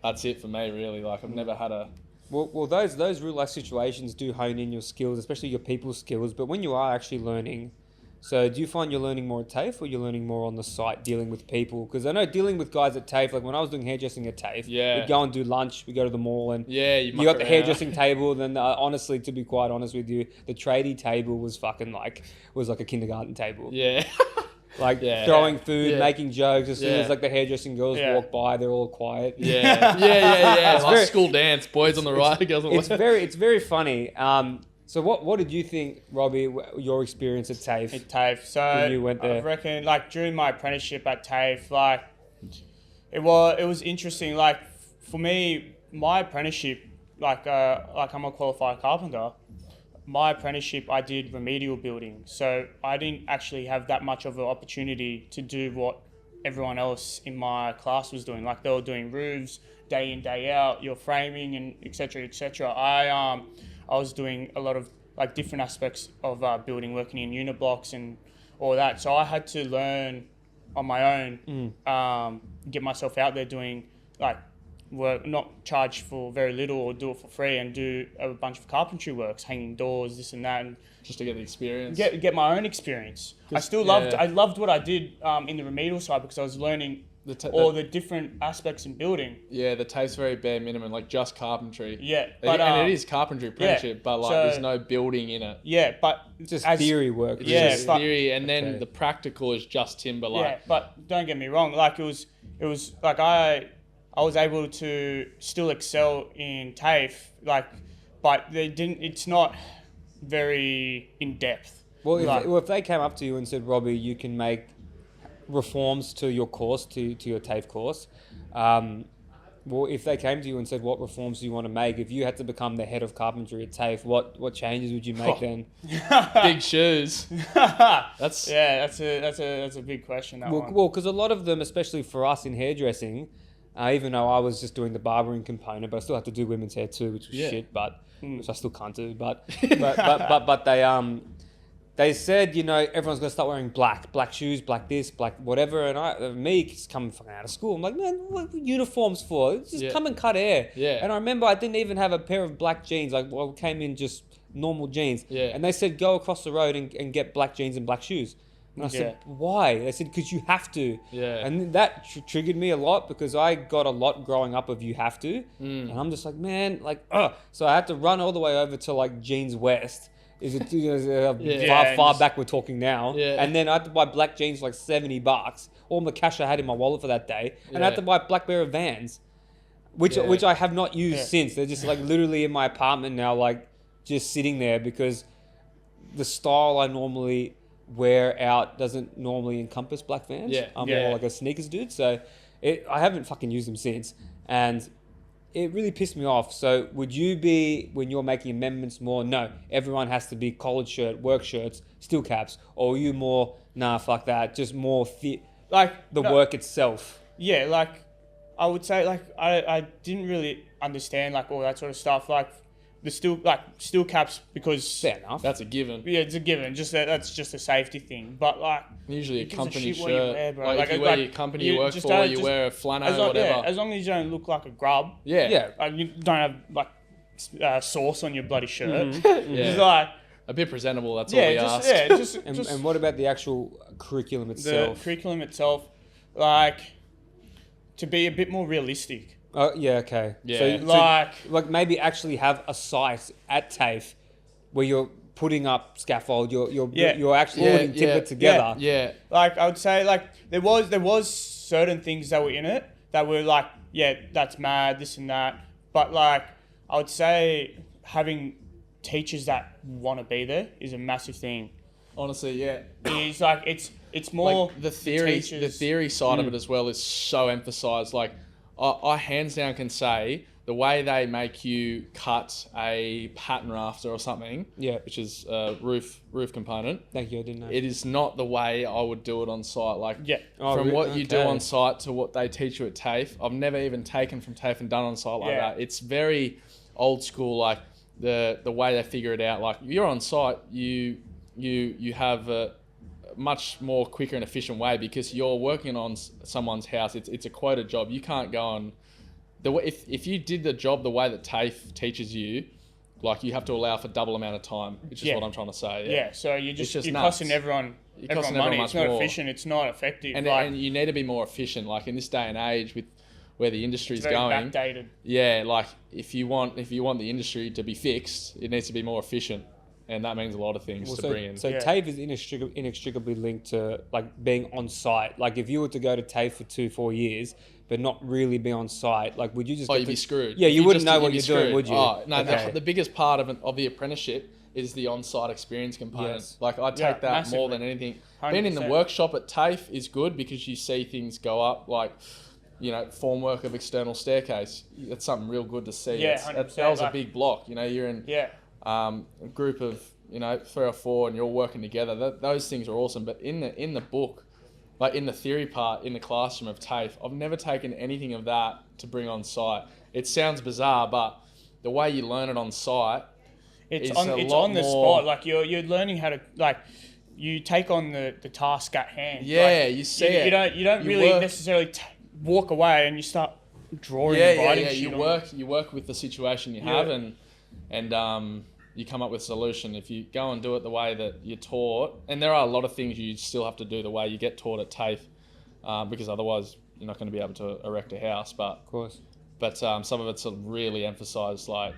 that's it for me. Really, like I've never had a. Well, those real life situations do hone in your skills, especially your people skills. But when you are actually learning, so do you find you're learning more at TAFE or you're learning more on the site dealing with people? Because I know dealing with guys at TAFE, like when I was doing hairdressing at TAFE, we'd go and do lunch, we go to the mall, and you got the hairdressing table. Then honestly, to be quite honest with you, the tradie table was fucking like a kindergarten table. Yeah. Like throwing food, making jokes. As soon as like the hairdressing girls walk by, they're all quiet. Yeah. It's like school dance, boys on the right, girls on the left. It's very funny. So what did you think, Robbie? Your experience at TAFE? At TAFE, so when you went there? I reckon like during my apprenticeship at TAFE, like it was interesting. Like for me, my apprenticeship, like I'm a qualified carpenter. My apprenticeship, I did remedial building, so I didn't actually have that much of an opportunity to do what everyone else in my class was doing. Like they were doing roofs day in, day out, your framing and etc. etc. I was doing a lot of like different aspects of building, working in unit blocks and all that. So I had to learn on my own, get myself out there doing like work, not charge for very little or do it for free, and do a bunch of carpentry works, hanging doors, this and that, and just to get the experience. Get my own experience. I loved what I did in the remedial side because I was learning all the different aspects in building. Yeah, the TAFE's very bare minimum, like just carpentry. Yeah, but and it is carpentry apprenticeship, but like there's no building in it. Yeah, but just theory work. It's just theory, and then the practical is just timber. Yeah, but don't get me wrong. Like it was like I was able to still excel in TAFE, like, but it's not very in depth. Well, if they came up to you and said, Robbie, you can make reforms to your course, to your TAFE course, well, if they came to you and said, what reforms do you want to make? If you had to become the head of carpentry at TAFE, what changes would you make then? Big shoes. That's a big question. Well, because a lot of them, especially for us in hairdressing, even though I was just doing the barbering component, but I still had to do women's hair too, which was shit, which I still can't do. But they said, you know, everyone's going to start wearing black shoes, black this, black whatever. And me just coming fucking out of school, I'm like, man, what uniforms for? Just come and cut hair. Yeah. And I remember I didn't even have a pair of black jeans. Like, I came in just normal jeans. Yeah. And they said, go across the road and get black jeans and black shoes. And I said, why? They said, because you have to. Yeah. And that triggered me a lot because I got a lot growing up of you have to. And I'm just like, man, like, ugh. So I had to run all the way over to like Jeans West. Is it far back we're talking now? Yeah. And then I had to buy black jeans for like $70, all the cash I had in my wallet for that day. And I had to buy a black pair of Vans, which I have not used since. They're just like literally in my apartment now, like just sitting there because the style I normally wear out doesn't normally encompass black Vans. I'm more like a sneakers dude. So I haven't fucking used them since. And it really pissed me off. So would you be, when you're making amendments, more, no, everyone has to be collared shirt, work shirts, steel caps, or are you more, nah, fuck that, just more work itself? Yeah, like I would say, like I didn't really understand like all that sort of stuff, like the steel caps, because fair enough, that's a given. Yeah, it's a given. Just that's just a safety thing. But like usually a company shirt, wear, bro. like if you wear your company you work for, you wear a flannel or whatever. Yeah, as long as you don't look like a grub. Yeah. You don't have like sauce on your bloody shirt. Just like a bit presentable. That's all we ask. And what about the actual curriculum itself? The curriculum itself, like to be a bit more realistic. Oh yeah, okay. Yeah. So like maybe actually have a site at TAFE where you're putting up scaffold, you're actually putting timber together. Yeah. Like I would say, like there was certain things that were in it that were like, yeah, that's mad, this and that. But like I would say having teachers that want to be there is a massive thing. Honestly, yeah. It's like it's more like the theory side of it as well is so emphasized. Like I hands down can say the way they make you cut a pattern rafter or something, which is a roof component. Thank you, I didn't know. It is not the way I would do it on site. Like from what you do on site to what they teach you at TAFE, I've never even taken from TAFE and done on site like that. It's very old school. Like the way they figure it out. Like you're on site, you have a much more quicker and efficient way because you're working on someone's house. It's a quota job. You can't go on if you did the job the way that TAFE teaches you, like you have to allow for double amount of time, which is what I'm trying to say. Yeah, so you're costing everyone money. It's not efficient. It's not effective. And you need to be more efficient. Like in this day and age with where the industry is going, backdated. Yeah, like if you want the industry to be fixed, it needs to be more efficient. And that means a lot of things to bring in. So TAFE is inextricably linked to like being on site. Like if you were to go to TAFE for 2-4 years, but not really be on site, like would you just? You'd be screwed. Yeah, you wouldn't know what you're doing, would you? Oh no, the biggest part of the apprenticeship is the on-site experience component. Yes. Like I take that massively. More than anything. 100%. Being in the workshop at TAFE is good because you see things go up, like formwork of external staircase. That's something real good to see. Yeah, that was a big block. You're in a group of 3 or 4 and you're working together. Those things are awesome. But in the book, like in the theory part in the classroom of TAFE, I've never taken anything of that to bring on site. It sounds bizarre, but the way you learn it on site, it's on the spot. Like you're learning how to you take on the task at hand. Yeah, you see it. You don't really necessarily walk away and you start drawing and writing shit. You work with the situation you have and you come up with a solution. If you go and do it the way that you're taught, and there are a lot of things you still have to do the way you get taught at TAFE, because otherwise you're not going to be able to erect a house. But of course, some of it's really emphasised. Like,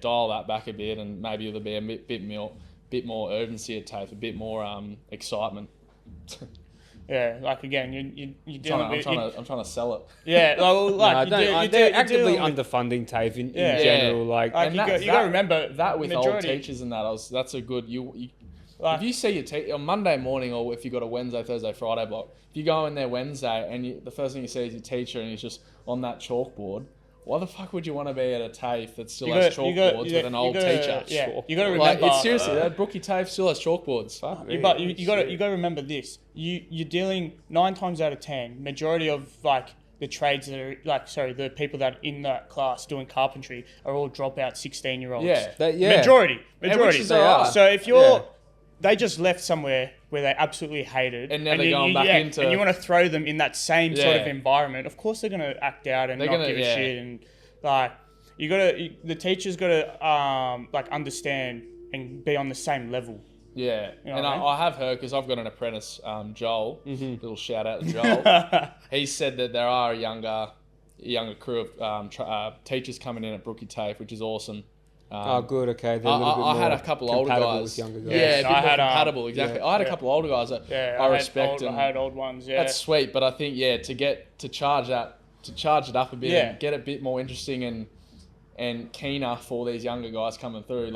dial that back a bit, and maybe there'll be a bit more urgency at TAFE, a bit more excitement. Yeah, like again, you do. I'm trying to sell it. Yeah, they're actively underfunding TAFE in general. Like you got to remember that with old teachers and that. That's a good if you see your teacher on Monday morning, or if you got a Wednesday, Thursday, Friday block, if you go in there Wednesday and the first thing you see is your teacher and he's just on that chalkboard. Why the fuck would you want to be at a TAFE that still has chalkboards with an old teacher? Yeah, you got to remember. It's seriously, that Brookie TAFE still has chalkboards. But you got to remember this. You're dealing 9 times out of 10. Majority of the trades that are the people that are in that class doing carpentry are all dropout 16-year-olds. Yeah, majority. So if they just left somewhere where they absolutely hated, and now they're going back into, and you want to throw them in that same sort of environment, of course they're going to act out and not give a shit. And the teacher's got to understand and be on the same level. Yeah, I have heard, because I've got an apprentice, Joel. Little shout out to Joel. He said that there are a younger crew of teachers coming in at Brookie TAFE, which is awesome. Good. Okay. I had a couple older guys. Younger guys. Yeah, a bit more compatible. Exactly. I had a couple older guys that I respect. I had old ones. Yeah, that's sweet. But I think to charge it up a bit and get a bit more interesting and keener for these younger guys coming through,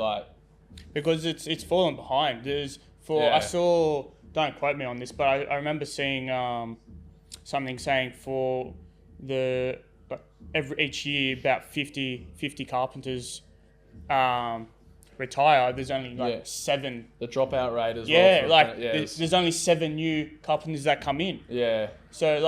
because it's fallen behind. I saw, don't quote me on this, but I remember seeing something saying for each year about 50 carpenters retire. There's only 7. The dropout rate as well. There's only 7 new carpenters that come in. Yeah. So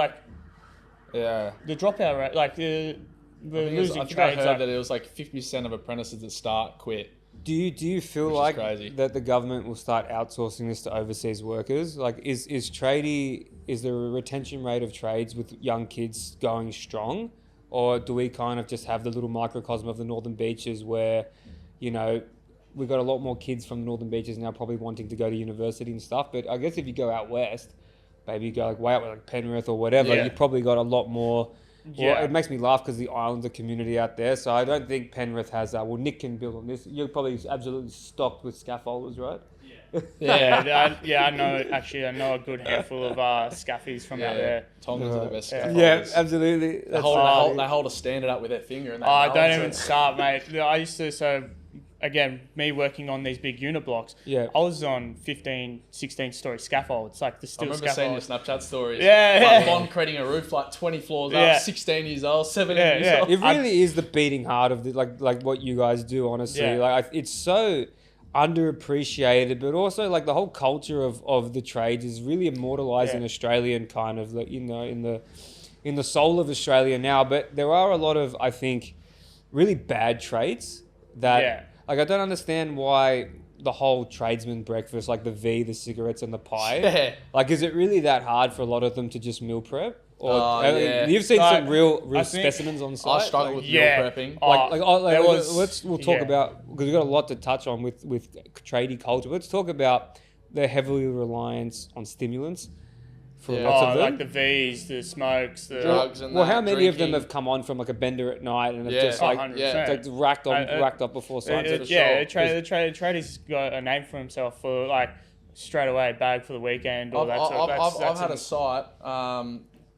the dropout rate, the losing I think trades. I heard that it was 50% of apprentices that start quit. Do you feel like that the government will start outsourcing this to overseas workers? Like, is the retention rate of trades with young kids going strong? Or do we kind of just have the little microcosm of the Northern Beaches where, we've got a lot more kids from the Northern Beaches now probably wanting to go to university and stuff. But I guess if you go out west, maybe you go way out with Penrith or whatever, you've probably got a lot more. Well, it makes me laugh because the Islander community out there. So I don't think Penrith has that. Well, Nick can build on this. You're probably absolutely stocked with scaffolders, right? I know. Actually, I know a good handful of scaffies from out there. Tongans are the best scaffolders. Yeah, absolutely. They hold a standard up with their finger. And don't even start, mate. I used to. So again, me working on these big unit blocks, I was on 15, 16 story scaffolds, like the steel scaffolds. I remember seeing your Snapchat stories. Yeah. Concreting a roof like 20 floors up, 16 years old, 17 years old. It really is the beating heart of like what you guys do, honestly. Like it's so underappreciated, but also like the whole culture of the trades is really immortalizing Australian kind of, you know, in the soul of Australia now. But there are a lot of, I think, really bad trades that like I don't understand why the whole tradesman breakfast, like the the cigarettes and the pie, like is it really that hard for a lot of them to just meal prep? Or you've seen some real specimens on site. I struggle with meal prepping. We'll talk about, because we've got a lot to touch on with tradie culture. Let's talk about the heavily reliance on stimulants for lots of them. Like the V's, the smokes, the drugs, and how many of them have come on from like a bender at night and have just like racked up before site? The tradie's got a name for himself for like straight away bag for the weekend. I've had a site.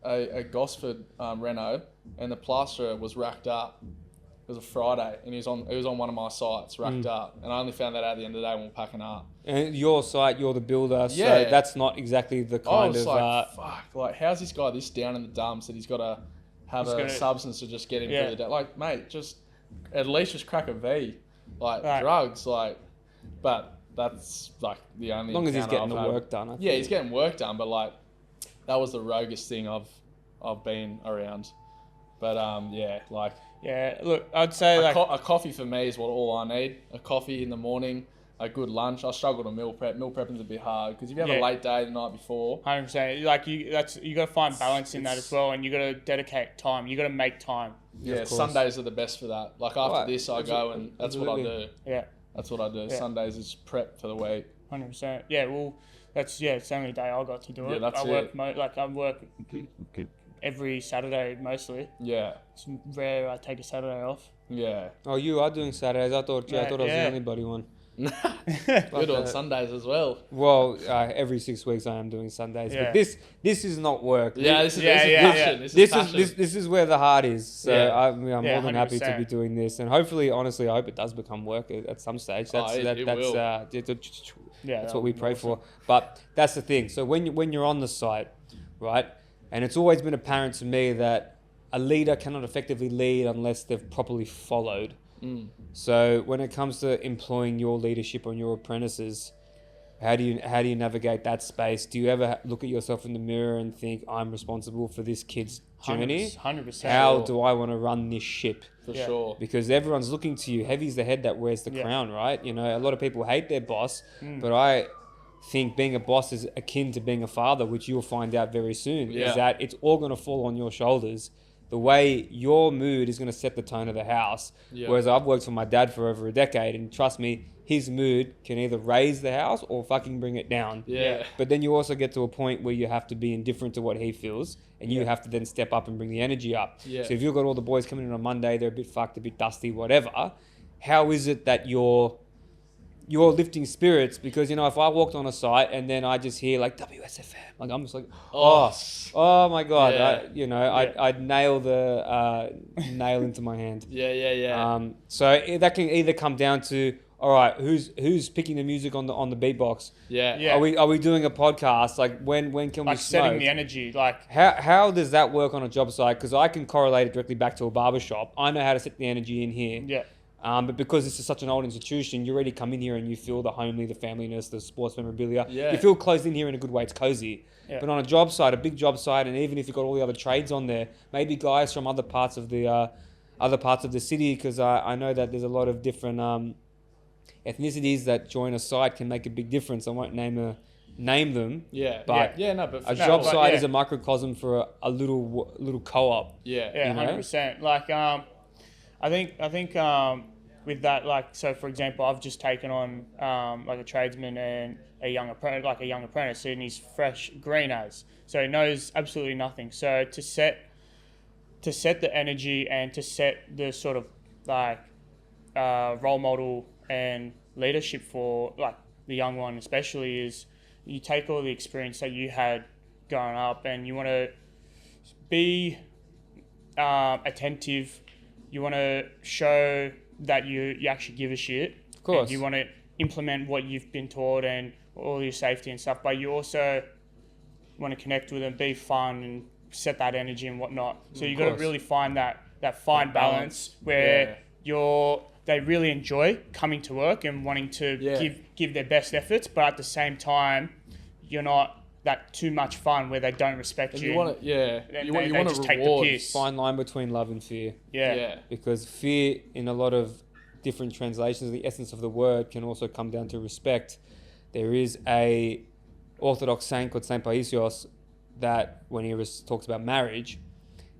A Gosford reno, and the plasterer was racked up. It was a Friday, and he was on one of my sites, racked up, and I only found that out at the end of the day when we were packing up. And your site, you're the builder, so that's not exactly the kind of. Like, fuck, like how's this guy this down in the dumps that he's got to have a substance to just get him through the day? Like, mate, just at least just crack a V, like drugs, like, but that's like the only. As long as he's getting the work done. I think. He's getting work done, but like. That was the roguest thing I've been around, but look, I'd say a coffee for me is all I need. A coffee in the morning, a good lunch. I struggle to meal prep. Meal prepping's a bit hard because if you have a late day the night before, 100%. Like you got to find balance in that as well, and you got to dedicate time. You got to make time. Yeah, Sundays are the best for that. Like after this, I go and that's what I do. Yeah, that's what I do. Yeah. Sundays is prep for the week. 100%. Yeah, well. It's the only day I got to do it. That's I work every Saturday mostly. Yeah. It's rare I take a Saturday off. Yeah. Oh, you are doing Saturdays. I thought I was the only bloody one. You're doing Sundays as well. Well, every 6 weeks I am doing Sundays, but this is not work. Yeah, this is passion. This is where the heart is. So I'm more than happy to be doing this, and hopefully, honestly, I hope it does become work at some stage. That's what we pray for. But that's the thing. So when you're on the site, right, and it's always been apparent to me that a leader cannot effectively lead unless they've properly followed. So when it comes to employing your leadership on your apprentices, how do you navigate that space? Do you ever look at yourself in the mirror and think, I'm responsible for this kid's journey? 100%. How do I want to run this ship? For sure. Because everyone's looking to you. Heavy's the head that wears the crown, right? You know, a lot of people hate their boss, but I think being a boss is akin to being a father, which you'll find out very soon, is that it's all going to fall on your shoulders. The way your mood is going to set the tone of the house. Yeah. Whereas I've worked for my dad for over a decade, and trust me, his mood can either raise the house or fucking bring it down. Yeah. But then you also get to a point where you have to be indifferent to what he feels, and you have to then step up and bring the energy up. Yeah. So if you've got all the boys coming in on Monday, they're a bit fucked, a bit dusty, whatever, how is it that you're lifting spirits? Because, you know, if I walked on a site and then I just hear like WSFM, like I'm just like, oh my God, I'd nail the nail into my hand. Yeah. So that can either come down to, all right, who's picking the music on the beatbox? Yeah. Are we doing a podcast? Like when can we smoke? Setting the energy, like how does that work on a job site? Because I can correlate it directly back to a barbershop. I know how to set the energy in here. Yeah. But because this is such an old institution, you already come in here and you feel the homely, the familyness, the sports memorabilia. Yeah. You feel closed in here in a good way. It's cozy. Yeah. But on a job site, a big job site, and even if you've got all the other trades on there, maybe guys from other parts of the city, because I know that there's a lot of different ethnicities that join a site can make a big difference. I won't name them. Yeah. But a job site is a microcosm for a little co-op. Yeah. Yeah. 100%. Like I think with that, like, so for example, I've just taken on like a tradesman and a young apprentice, and he's fresh green as, so he knows absolutely nothing. So to set the energy and to set the sort of like role model and leadership for like the young one especially, is you take all the experience that you had growing up and you want to be attentive. You want to show that you actually give a shit. course. And you want to implement what you've been taught and all your safety and stuff, but you also want to connect with them, be fun and set that energy and whatnot. So you got to really find that fine balance where they really enjoy coming to work and wanting to give their best efforts, but at the same time, you're not that too much fun where they don't respect you. You want to, you want to take reward. the piss. Fine line between love and fear. Yeah. Because fear, in a lot of different translations, the essence of the word can also come down to respect. There is a Orthodox saint called Saint Paisios that when he talks about marriage,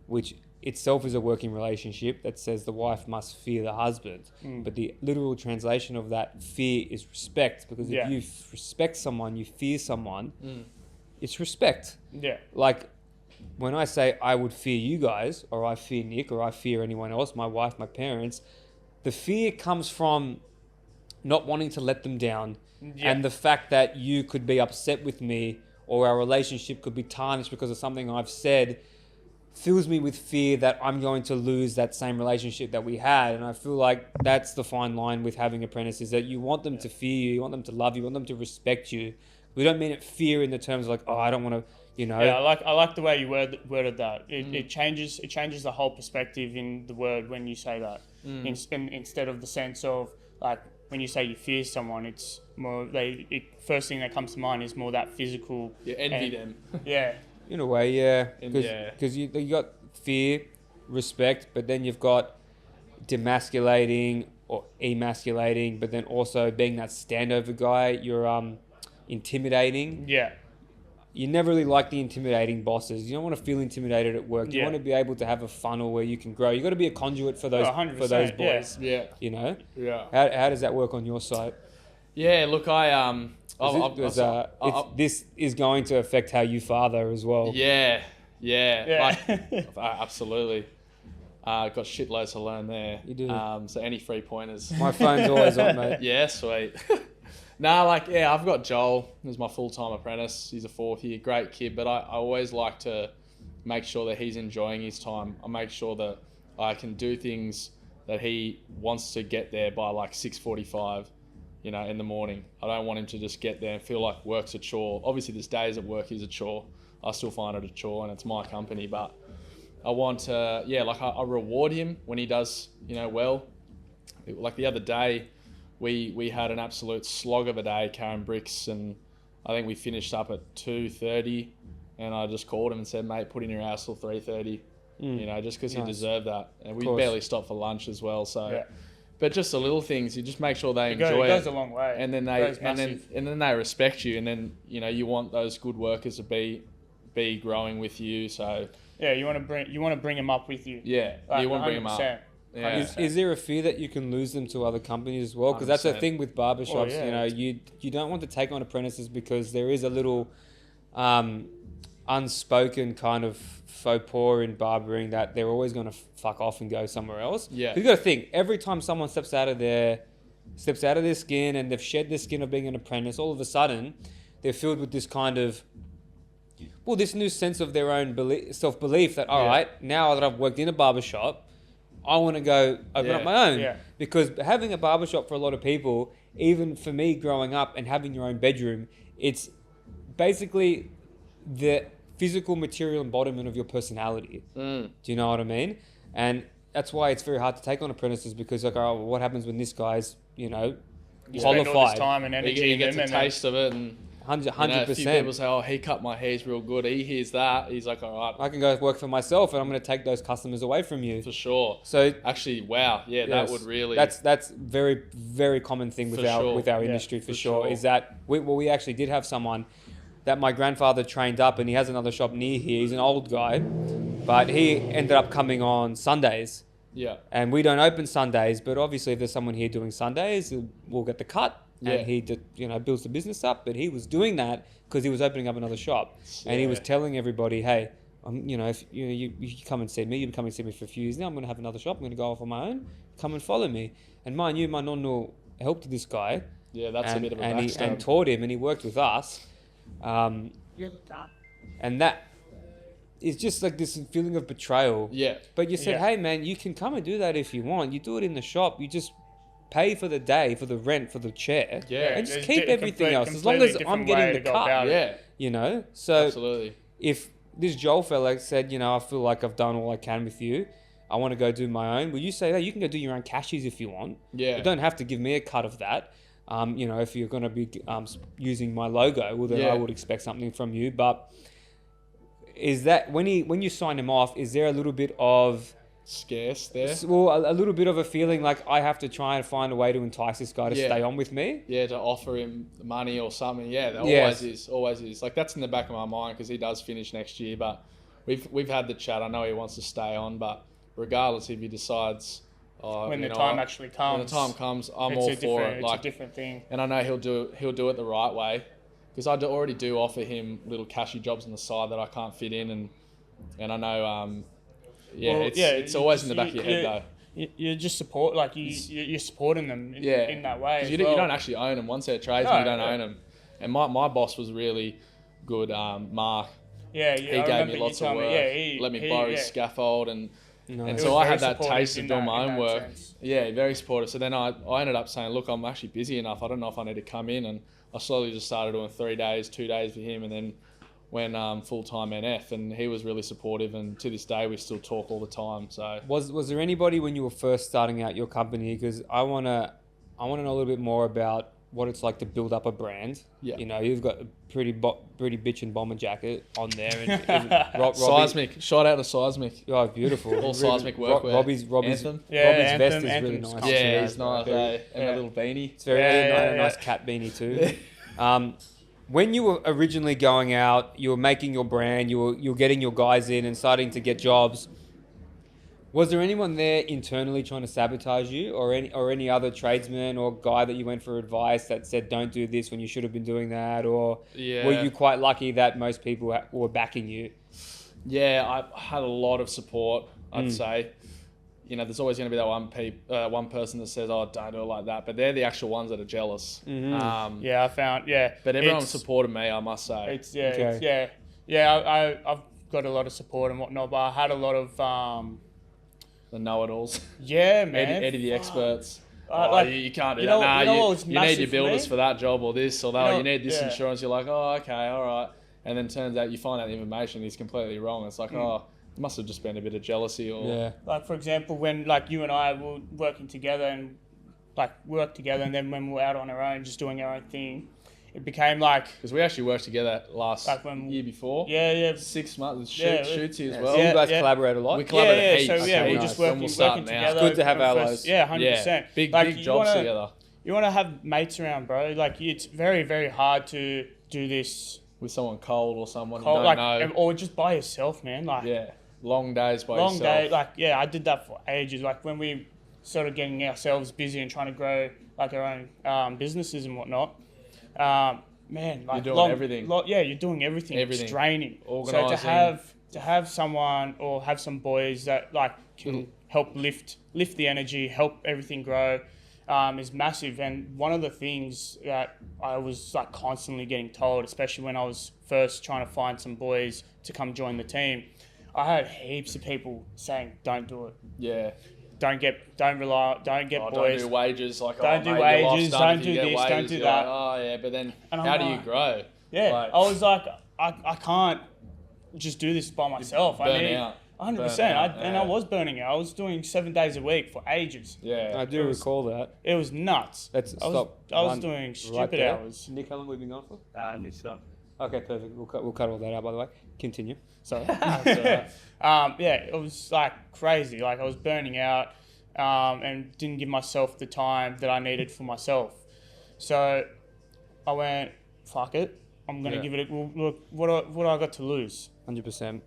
which itself is a working relationship, that says the wife must fear the husband. But the literal translation of that fear is respect, because if you respect someone, you fear someone, it's respect. Yeah. Like when I say I would fear you guys, or I fear Nick, or I fear anyone else, my wife, my parents, the fear comes from not wanting to let them down. And the fact that you could be upset with me, or our relationship could be tarnished because of something I've said, fills me with fear that I'm going to lose that same relationship that we had. And I feel like that's the fine line with having apprentices, that you want them to fear you, you want them to love you, you want them to respect you. We don't mean it fear in the terms of like, oh, I don't want to, you know. Yeah, I like the way you worded that. It changes the whole perspective in the word when you say that. Instead of the sense of like when you say you fear someone, it's more first thing that comes to mind is more that physical. You envy them. Yeah. In a way, yeah. Because you got fear, respect, but then you've got demasculating or emasculating, but then also being that standover guy. You're intimidating. Yeah. You never really like the intimidating bosses. You don't want to feel intimidated at work. You want to be able to have a funnel where you can grow. You got to be a conduit for those boys. Yeah. You know. Yeah. How does that work on your side? Yeah. Look, this is going to affect how you father as well. Yeah. Absolutely. Got shitloads to learn there. You do. So any 3 pointers. My phone's always on, mate. Yeah, sweet. I've got Joel as my full-time apprentice. He's a 4th year, great kid, but I always like to make sure that he's enjoying his time. I make sure that I can do things that he wants to get there by like 6:45, in the morning. I don't want him to just get there and feel like work's a chore. Obviously, there's days at work is a chore. I still find it a chore and it's my company, but I want to, I reward him when he does, well. Like the other day, we had an absolute slog of a day carrying bricks, and I think we finished up at 2:30, and I just called him and said, mate, put in your house till 3:30, just because he deserved that. And we barely stopped for lunch as well. So, but just the little things, you just make sure they enjoy it. It goes a long way. And then they respect you, and then, you want those good workers to be growing with you. So yeah, you want to bring them up with you. Yeah, you want to bring them up. Yeah. Is there a fear that you can lose them to other companies as well? Because that's the thing with barbershops. You don't want to take on apprentices because there is a little unspoken kind of faux pas in barbering that they're always going to fuck off and go somewhere else. Yeah, you've got to think every time someone steps out of their skin and they've shed their skin of being an apprentice, all of a sudden they're filled with this kind of this new sense of their own self-belief that all right, now that I've worked in a barbershop, I want to go open up my own. Because having a barbershop for a lot of people, even for me growing up and having your own bedroom, it's basically the physical material embodiment of your personality. Do you know what I mean? And that's why it's very hard to take on apprentices, because what happens when this guy's, you qualified? Spend all this time and energy you get a taste of it, and 100%. A few people say, "Oh, he cut my hair's real good." He hears that, he's like, "All right, I can go work for myself, and I'm going to take those customers away from you." For sure. So actually, wow, that would really. That's very, very common thing with our industry for sure. Is that we actually did have someone that my grandfather trained up, and he has another shop near here. He's an old guy, but he ended up coming on Sundays. Yeah. And we don't open Sundays, but obviously if there's someone here doing Sundays, we'll get the cut. And he builds the business up, but he was doing that because he was opening up another shop, and he was telling everybody, "Hey, if you come and see me, you've been coming to see me for a few years now. I'm going to have another shop. I'm going to go off on my own. Come and follow me." And mind you, my nonno helped this guy. Yeah, that's a bit of a backstab. And taught him, and he worked with us. And that is just like this feeling of betrayal. Yeah. But you said, "Hey, man, you can come and do that if you want. You do it in the shop. You just pay for the day, for the rent, for the chair, and just There's keep everything else. As long as I'm getting the cut, you know? So absolutely. If this Joel fella said, you know, I feel like I've done all I can with you, I want to go do my own, will you say that? You can go do your own cashies if you want. Yeah. You don't have to give me a cut of that. You know, if you're going to be using my logo, well, then I would expect something from you. But is that, when you sign him off, is there a little bit of scarce there? Well, a little bit of a feeling like I have to try and find a way to entice this guy to stay on with me. Yeah, to offer him money or something. Yeah, there always is. Like, that's in the back of my mind because he does finish next year. But we've had the chat. I know he wants to stay on, but regardless, if he decides when the time actually comes, when the time comes, I'm all for it. It's a different thing. And I know he'll do it the right way, because I already do offer him little cashy jobs on the side that I can't fit in, and I know. It's always in the back of your head though. You just support, like you're supporting them in that way. Because you don't actually own them. Once they're tradesmen, you don't own them. And my boss was really good, Mark. Yeah, he gave me lots of work. Let me borrow his scaffold, and so I had that taste of doing my own work. Sense. Yeah, very supportive. So then I ended up saying, look, I'm actually busy enough. I don't know if I need to come in, and I slowly just started doing 3 days, 2 days for him, and then went full-time NF, and he was really supportive, and to this day we still talk all the time. So was there anybody when you were first starting out your company, because I want to know a little bit more about what it's like to build up a brand. You know, you've got a pretty bitchin' bomber jacket on there, and Seismic, shout out to Seismic. Oh, beautiful. All Seismic workwear. Robbie's Anthem. vest is really nice. Yeah, he's nice. And a little beanie. It's very nice cat beanie too. When you were originally going out, you were making your brand, you were getting your guys in and starting to get jobs. Was there anyone there internally trying to sabotage you, or any other tradesman or guy that you went for advice that said don't do this when you should have been doing that, or were you quite lucky that most people were backing you? Yeah, I had a lot of support, I'd say. You know, there's always going to be that one person that says, "Oh, don't do it like that," but they're the actual ones that are jealous. Mm-hmm. I found but everyone supported me, I must say. I've got a lot of support and whatnot, but I had a lot of the know-it-alls. Yeah, man. Eddie the experts. You can't do that. Nah, you need your builders for that job or this or that. You need this insurance. You're like, oh, okay, all right. And then turns out you find out the information is completely wrong. It's like, it must have just been a bit of jealousy or... Like, for example, when like you and I were working together and then when we were out on our own, just doing our own thing, it became like... Because we actually worked together year before. 6 months. Shoots as well. So you guys collaborate a lot? We collaborate heaps. We're just working together. It's good to have allies. 100%. Big jobs together. You want to have mates around, bro. Like, it's very, very hard to do this... with someone cold or someone you don't know. Or just by yourself, man. Like, long days by yourself. I did that for ages. Like, when we started getting ourselves busy and trying to grow like our own businesses and whatnot, man, like you're doing everything. You're doing everything. It's draining. Organising. So to have someone or have some boys that like can help lift the energy, help everything grow, is massive. And one of the things that I was like constantly getting told, especially when I was first trying to find some boys to come join the team, I had heaps of people saying, "Don't do it. Yeah. Don't get boys. Don't do wages. Like, don't do wages. Don't do this. Don't do that." Like, but then how do you grow? Yeah. Like, I was like, I can't just do this by myself. Burn out. 100%. I was burning out. I was doing 7 days a week for ages. Yeah. I do recall that. It was nuts. Let's stop. I was doing stupid hours. Nick, how long have we been gone for? It's not. Okay, perfect. We'll cut all that out, by the way. Continue. Sorry. It was like crazy. Like, I was burning out and didn't give myself the time that I needed for myself. So I went, fuck it. I'm going to give it look, what do I got to lose? 100%.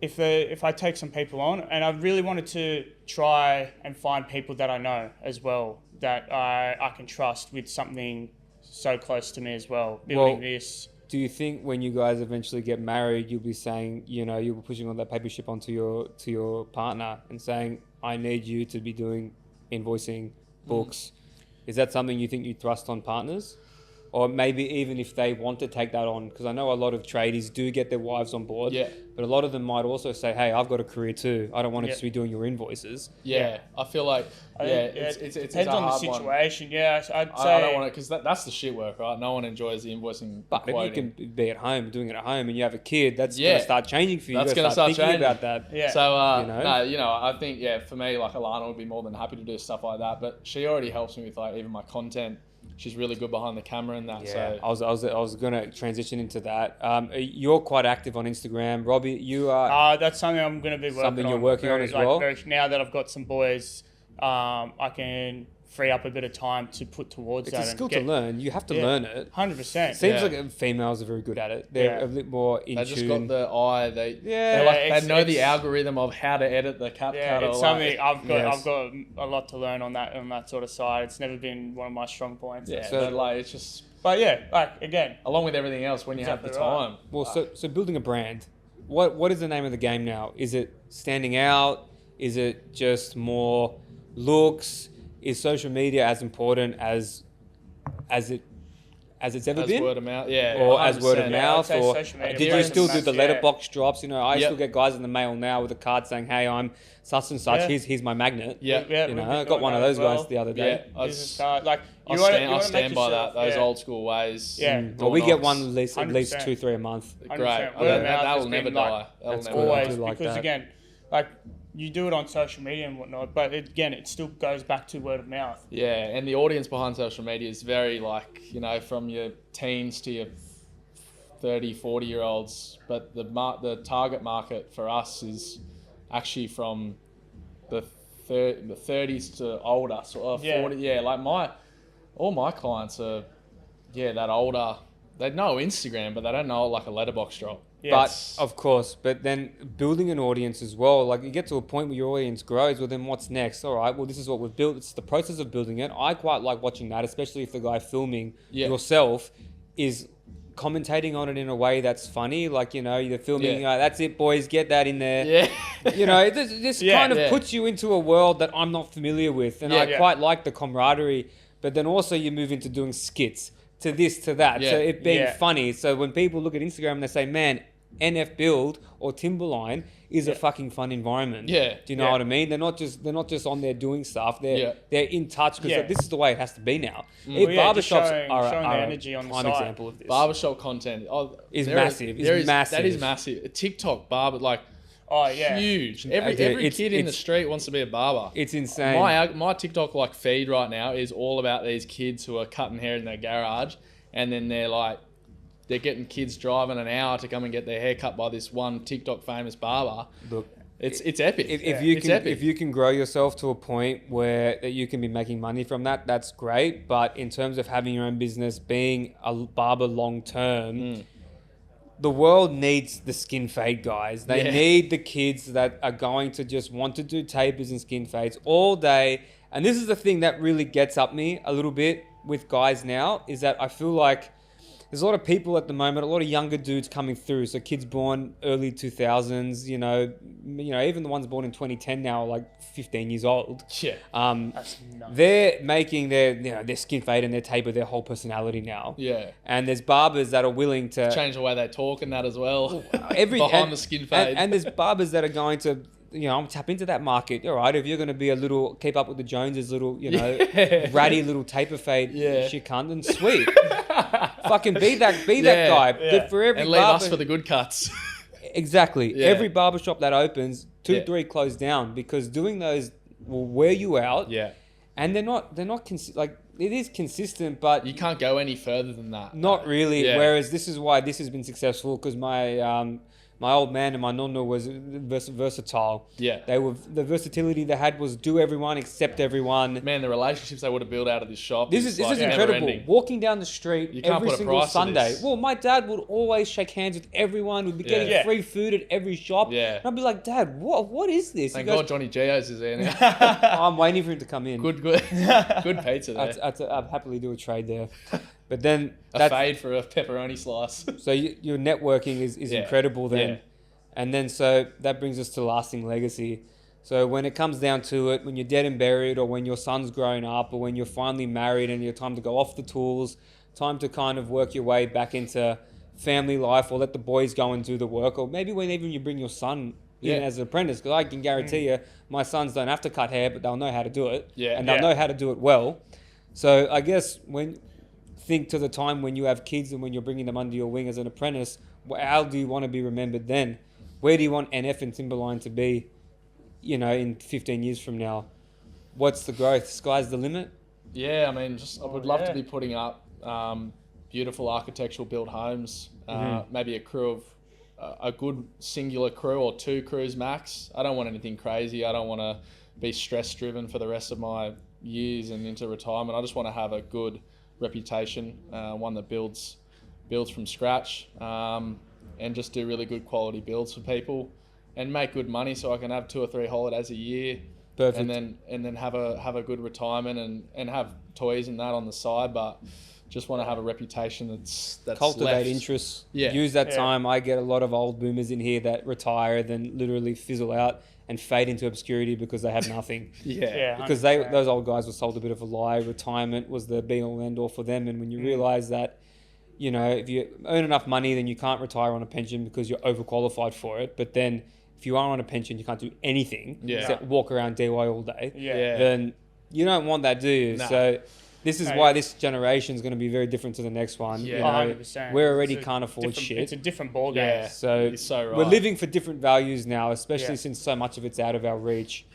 If I take some people on, and I really wanted to try and find people that I know as well, that I can trust with something so close to me as well, building this. Do you think when you guys eventually get married, you'll be saying, you'll be pushing on that paper ship onto your partner and saying, I need you to be doing invoicing, books. Is that something you think you thrust on partners? or maybe even if they want to take that on, because I know a lot of tradies do get their wives on board, but a lot of them might also say, hey, I've got a career too. I don't want to just be doing your invoices. Yeah, I feel like, it depends on the situation. Yeah, I'd say... I don't want to, because that's the shit work, right? No one enjoys the invoicing. But if you can be at home, doing it at home, and you have a kid, that's going to start changing for you. That's going to start thinking changing about that. Yeah. So, I think, for me, like, Alana would be more than happy to do stuff like that, but she already helps me with, like, even my content. She's really good behind the camera and that. Yeah, so. I was going to transition into that. You're quite active on Instagram, Robbie. You are. That's something I'm going to be working on. Something you're working on as well. Now that I've got some boys, I can free up a bit of time to put towards that. It's a skill to learn. You have to learn it. 100%. Seems like females are very good at it. They're a bit more in tune. They just got the eye. They know the algorithm of how to edit the cut. It's something I've got a lot to learn on that sort of side. It's never been one of my strong points. Yeah, so it's just. But again, along with everything else, when you have the time. Right. Well, so building a brand. What is the name of the game now? Is it standing out? Is it just more looks? Is social media as important as it's ever been? As word of mouth, or as word of mouth, or did you still do the letterbox drops? I still get guys in the mail now with a card saying, "Hey, I'm such and such. Here's my magnet." I got one of those guys the other day. I stand by that. Those old school ways. Well, we get one at least 2-3 a month. Great. That will never die. That's always because again, you do it on social media and whatnot, but it still goes back to word of mouth. Yeah, and the audience behind social media is very from your teens to your 30, 40-year-olds, but the target market for us is actually from the 30s to older, so 40. All my clients are that older. They know Instagram, but they don't know like a letterbox drop. But of course, then building an audience as well, like you get to a point where your audience grows, well then what's next? All right, well this is what we've built. It's the process of building it. I quite like watching that, especially if the guy filming yourself is commentating on it in a way that's funny. Like, you're filming, that's it boys, get that in there. This kind of puts you into a world that I'm not familiar with. And I quite like the camaraderie, but then also you move into doing skits. To this, to that. So it being funny. So when people look at Instagram and they say, man, NF Build or Timberline is a fucking fun environment. Yeah. Do you know what I mean? They're not just on there doing stuff. They're in touch because this is the way it has to be now. Barbershops are the energy on the prime side. example of this. Barbershop content is massive. That is massive. TikTok barber huge. Every kid in the street wants to be a barber. It's insane. My TikTok feed right now is all about these kids who are cutting hair in their garage, and then they're getting kids driving an hour to come and get their hair cut by this one TikTok famous barber. Look, it's epic. If you can grow yourself to a point where that you can be making money from that, that's great. But in terms of having your own business, being a barber long term. The world needs the skin fade guys. They need the kids that are going to just want to do tapers and skin fades all day. And this is the thing that really gets up me a little bit with guys now, is that I feel like there's a lot of people at the moment, a lot of younger dudes coming through. So kids born early 2000s, even the ones born in 2010 now are like 15 years old. Yeah. That's nuts. They're making their skin fade and their taper their whole personality now. Yeah. And there's barbers that are willing to change the way they talk and that as well. Behind the skin fade. And there's barbers that are going to tap into that market. All right, if you're going to be keep up with the Joneses, ratty little taper fade, shit cunt, and sweet. Fucking be that guy. But for every and leave barber, us for the good cuts. Exactly. Yeah. Every barbershop that opens, 2-3 close down, because doing those will wear you out. Yeah. And they're not it is consistent, but you can't go any further than that. Not really. Yeah. Whereas this is why this has been successful, because my old man and my nonna was versatile. Yeah. The versatility they had was do everyone, accept everyone. Man, the relationships they would have built out of this shop. This is incredible. Walking down the street every single Sunday. Well, my dad would always shake hands with everyone. We'd be getting free food at every shop. Yeah. And I'd be like, Dad, what is this? Thank God Johnny Geos is there now. I'm waiting for him to come in. Good pizza there. I'd happily do a trade there. But then a fade for a pepperoni slice. So your networking is incredible then. Yeah. And then so that brings us to lasting legacy. So when it comes down to it, when you're dead and buried, or when your son's grown up, or when you're finally married and you're time to go off the tools time to kind of work your way back into family life, or let the boys go and do the work, or maybe when even you bring your son in as an apprentice, because I can guarantee you my sons don't have to cut hair, but they'll know how to do it, and they'll know how to do it well. So I guess think to the time when you have kids and when you're bringing them under your wing as an apprentice, how do you want to be remembered then? Where do you want NF and Timberline to be, in 15 years from now? What's the growth? Sky's the limit? Yeah, I mean, I would love to be putting up beautiful architectural built homes, maybe a crew of a good singular crew or 2 crews max. I don't want anything crazy. I don't want to be stress driven for the rest of my years and into retirement. I just want to have a good reputation, one that builds from scratch, and just do really good quality builds for people and make good money so I can have 2 or 3 holidays a year. Perfect. And then have a good retirement and have toys and that on the side, but just want to have a reputation that's cultivate left. interests. Use that time. I get a lot of old boomers in here that retire, then literally fizzle out and fade into obscurity because they have nothing. Because those old guys were sold a bit of a lie. Retirement was the be all end all for them, and when you realize that, if you earn enough money, then you can't retire on a pension because you're overqualified for it. But then if you are on a pension, you can't do anything except walk around DY all day. Then you don't want that, do you? Nah. So this is why this generation is going to be very different to the next one. 100%. We already can't afford shit. It's a different ball game. So we're living for different values now, especially since so much of it's out of our reach.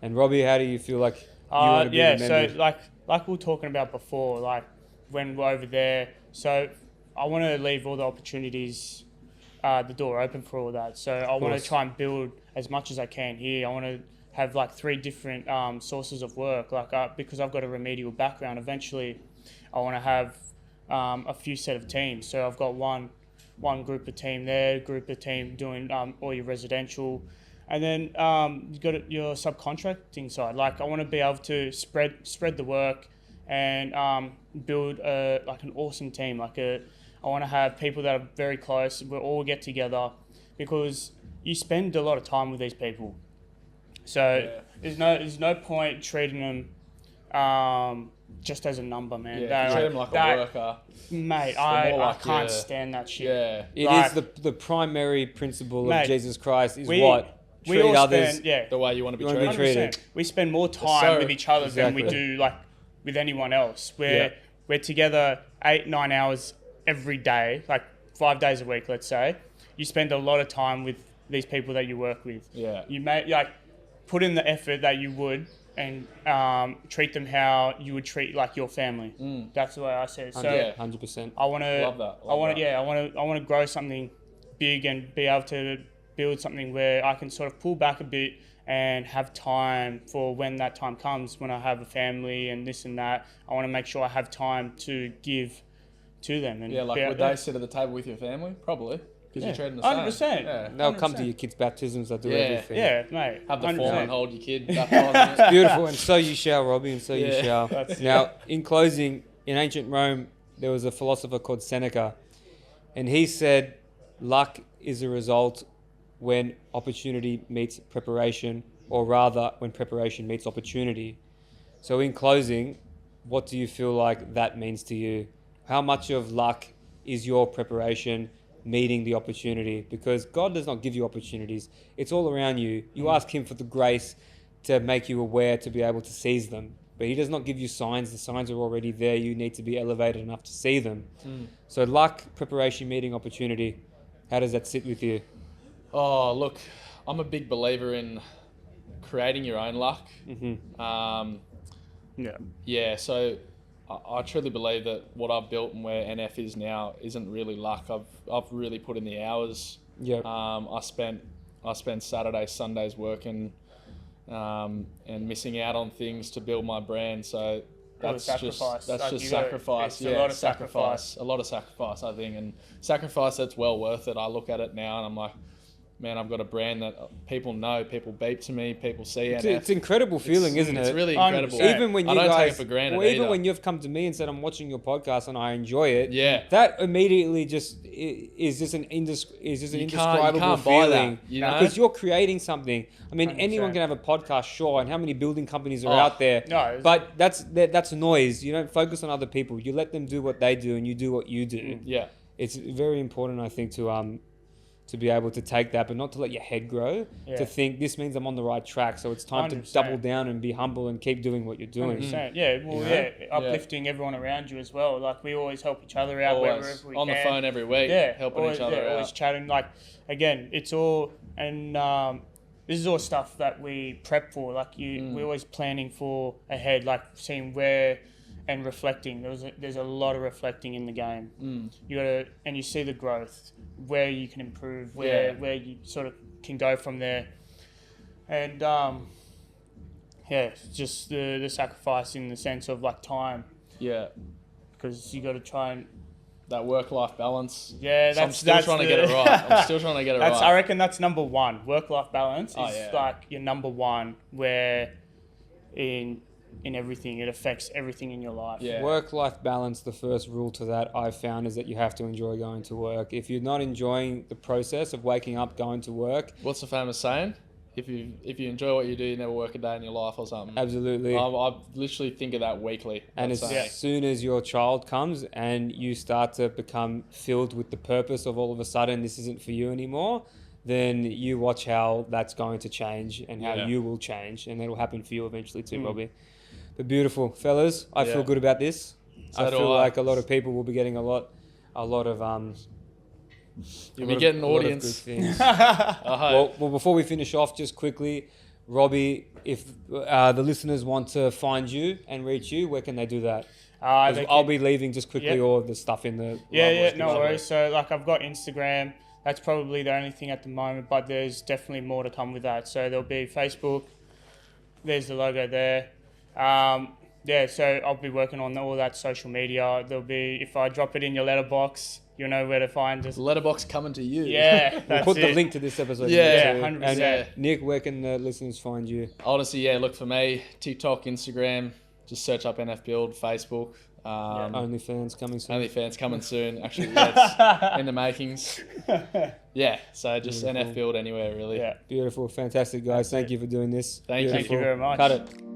And Robbie, how do you feel like you want to be remembered? So like we were talking about before, like when we're over there, so I want to leave all the opportunities, the door open for all that. So I want to try and build as much as I can here. I want to have like 3 different sources of work, because I've got a remedial background. Eventually I want to have a few set of teams. So I've got one group of team there, group of team doing all your residential, and then you've got your subcontracting side. Like I want to be able to spread the work and build like an awesome team. I want to have people that are very close. We all get together because you spend a lot of time with these people. So there's no point treating them just as a number, man. Treat them like a worker. Mate, I can't stand that shit. Yeah. It is the primary principle of Jesus Christ is treat others the way you want to be treated. We spend more time with each other than we do with anyone else. We're together 8-9 hours every day, 5 days a week, let's say. You spend a lot of time with these people that you work with. Yeah. You put in the effort that you would and treat them how you would treat your family. That's the way I say it. So 100%. I want to love that. I want to grow something big and be able to build something where I can sort of pull back a bit and have time for when that time comes, when I have a family and this and that. I want to make sure I have time to give to them. And would they sit at the table with your family? Probably. Because you're treating the same. 100%. Yeah. They'll come to your kids' baptisms, they'll do everything. Yeah, mate. Have the 100%. foreman hold your kid. It's beautiful, and so you shall, Robbie, and so you shall. Now, in closing, in ancient Rome, there was a philosopher called Seneca, and he said, luck is a result when opportunity meets preparation, or rather, when preparation meets opportunity. So in closing, what do you feel like that means to you? How much of luck is your preparation meeting the opportunity? Because God does not give you opportunities. It's all around you. You ask him for the grace to make you aware to be able to seize them. But he does not give you signs. The signs are already there. You need to be elevated enough to see them. So luck, preparation, meeting opportunity. How does that sit with you? Oh, look, I'm a big believer in creating your own luck. So I truly believe that what I've built and where NF is now isn't really luck. I've really put in the hours. I spent Saturdays, Sundays working and missing out on things to build my brand. So that's just sacrifice. A lot of sacrifice. A lot of sacrifice, I think, and sacrifice that's well worth it. I look at it now and I'm like, man, I've got a brand that people know, people beep to me, people see. It's an incredible feeling, isn't it? It's really incredible. 100%. Even when you I don't guys, take it for granted or even either. when you've come to me and said, I'm watching your podcast and I enjoy it. Yeah. That immediately just is just an indescribable can't buy feeling. that, you know? Because you're creating something. I mean, 100%. anyone can have a podcast, sure, and how many building companies are Oh, out there. no. But that's noise. You don't focus on other people. You let them do what they do and you do what you do. Yeah. It's very important, I think, to be able to take that, but not to let your head grow. Yeah. To think this means I'm on the right track, so it's time 100%. to double down and be humble and keep doing what you're doing. 100%. Yeah, well, You know? yeah, uplifting everyone around you as well. Like, we always help each other out Always. wherever we On can. the phone every week, Yeah, helping always, each other always out. chatting. Like, again, it's all, and this is all stuff that we prep for. Like, we're always planning for ahead, like seeing where, and reflecting. There's a lot of reflecting in the game. You gotta, and you see the growth, where you can improve, where you sort of can go from there, and just the sacrifice in the sense of like time, Yeah. because you got to try and That work-life balance. yeah. So I'm still trying to get it right. I'm still trying to get it That's, right. I reckon that's number one. Work-life balance is Oh, yeah. like your number one, where in everything it affects everything in your life. Yeah. Work-life balance, the first rule to that I've found is that you have to enjoy going to work. If you're not enjoying the process of waking up, going to work, What's the famous saying? If you enjoy what you do, you never work a day in your life or something. absolutely. I literally think of that weekly. And that as saying. soon as your child comes and you start to become filled with the purpose of all of a sudden this isn't for you anymore, then you watch how that's going to change and how Yeah. you will change, and that'll happen for you eventually too, Robbie. But beautiful, fellas. I feel good about this. So I do feel I. like a lot of people will be getting a lot of You'll be getting an a lot of good audience. things. I hope. Well, before we finish off, just quickly, Robbie, if the listeners want to find you and reach you, where can they do that? 'Cause I'll be leaving just quickly Yep. all the stuff in the Yeah, no worries. So like I've got Instagram. That's probably the only thing at the moment, but there's definitely more to come with that. So there'll be Facebook. There's the logo there. So I'll be working on all that social media. There'll be, if I drop it in your letterbox, you'll know where to find us. Letterbox coming to you. Yeah, We'll that's put the it. link to this episode. Yeah, in there too. 100%. And Nick, where can the listeners find you? Honestly, yeah, look for me. TikTok, Instagram. Just search up NF Build, Facebook. OnlyFans coming soon. OnlyFans coming soon. Actually, yeah, it's in the makings. Yeah, so just NF Build anywhere, really. Yeah. Beautiful, fantastic, guys. Thank you for doing this. Thank you. Beautiful. Thank you very much. Cut it.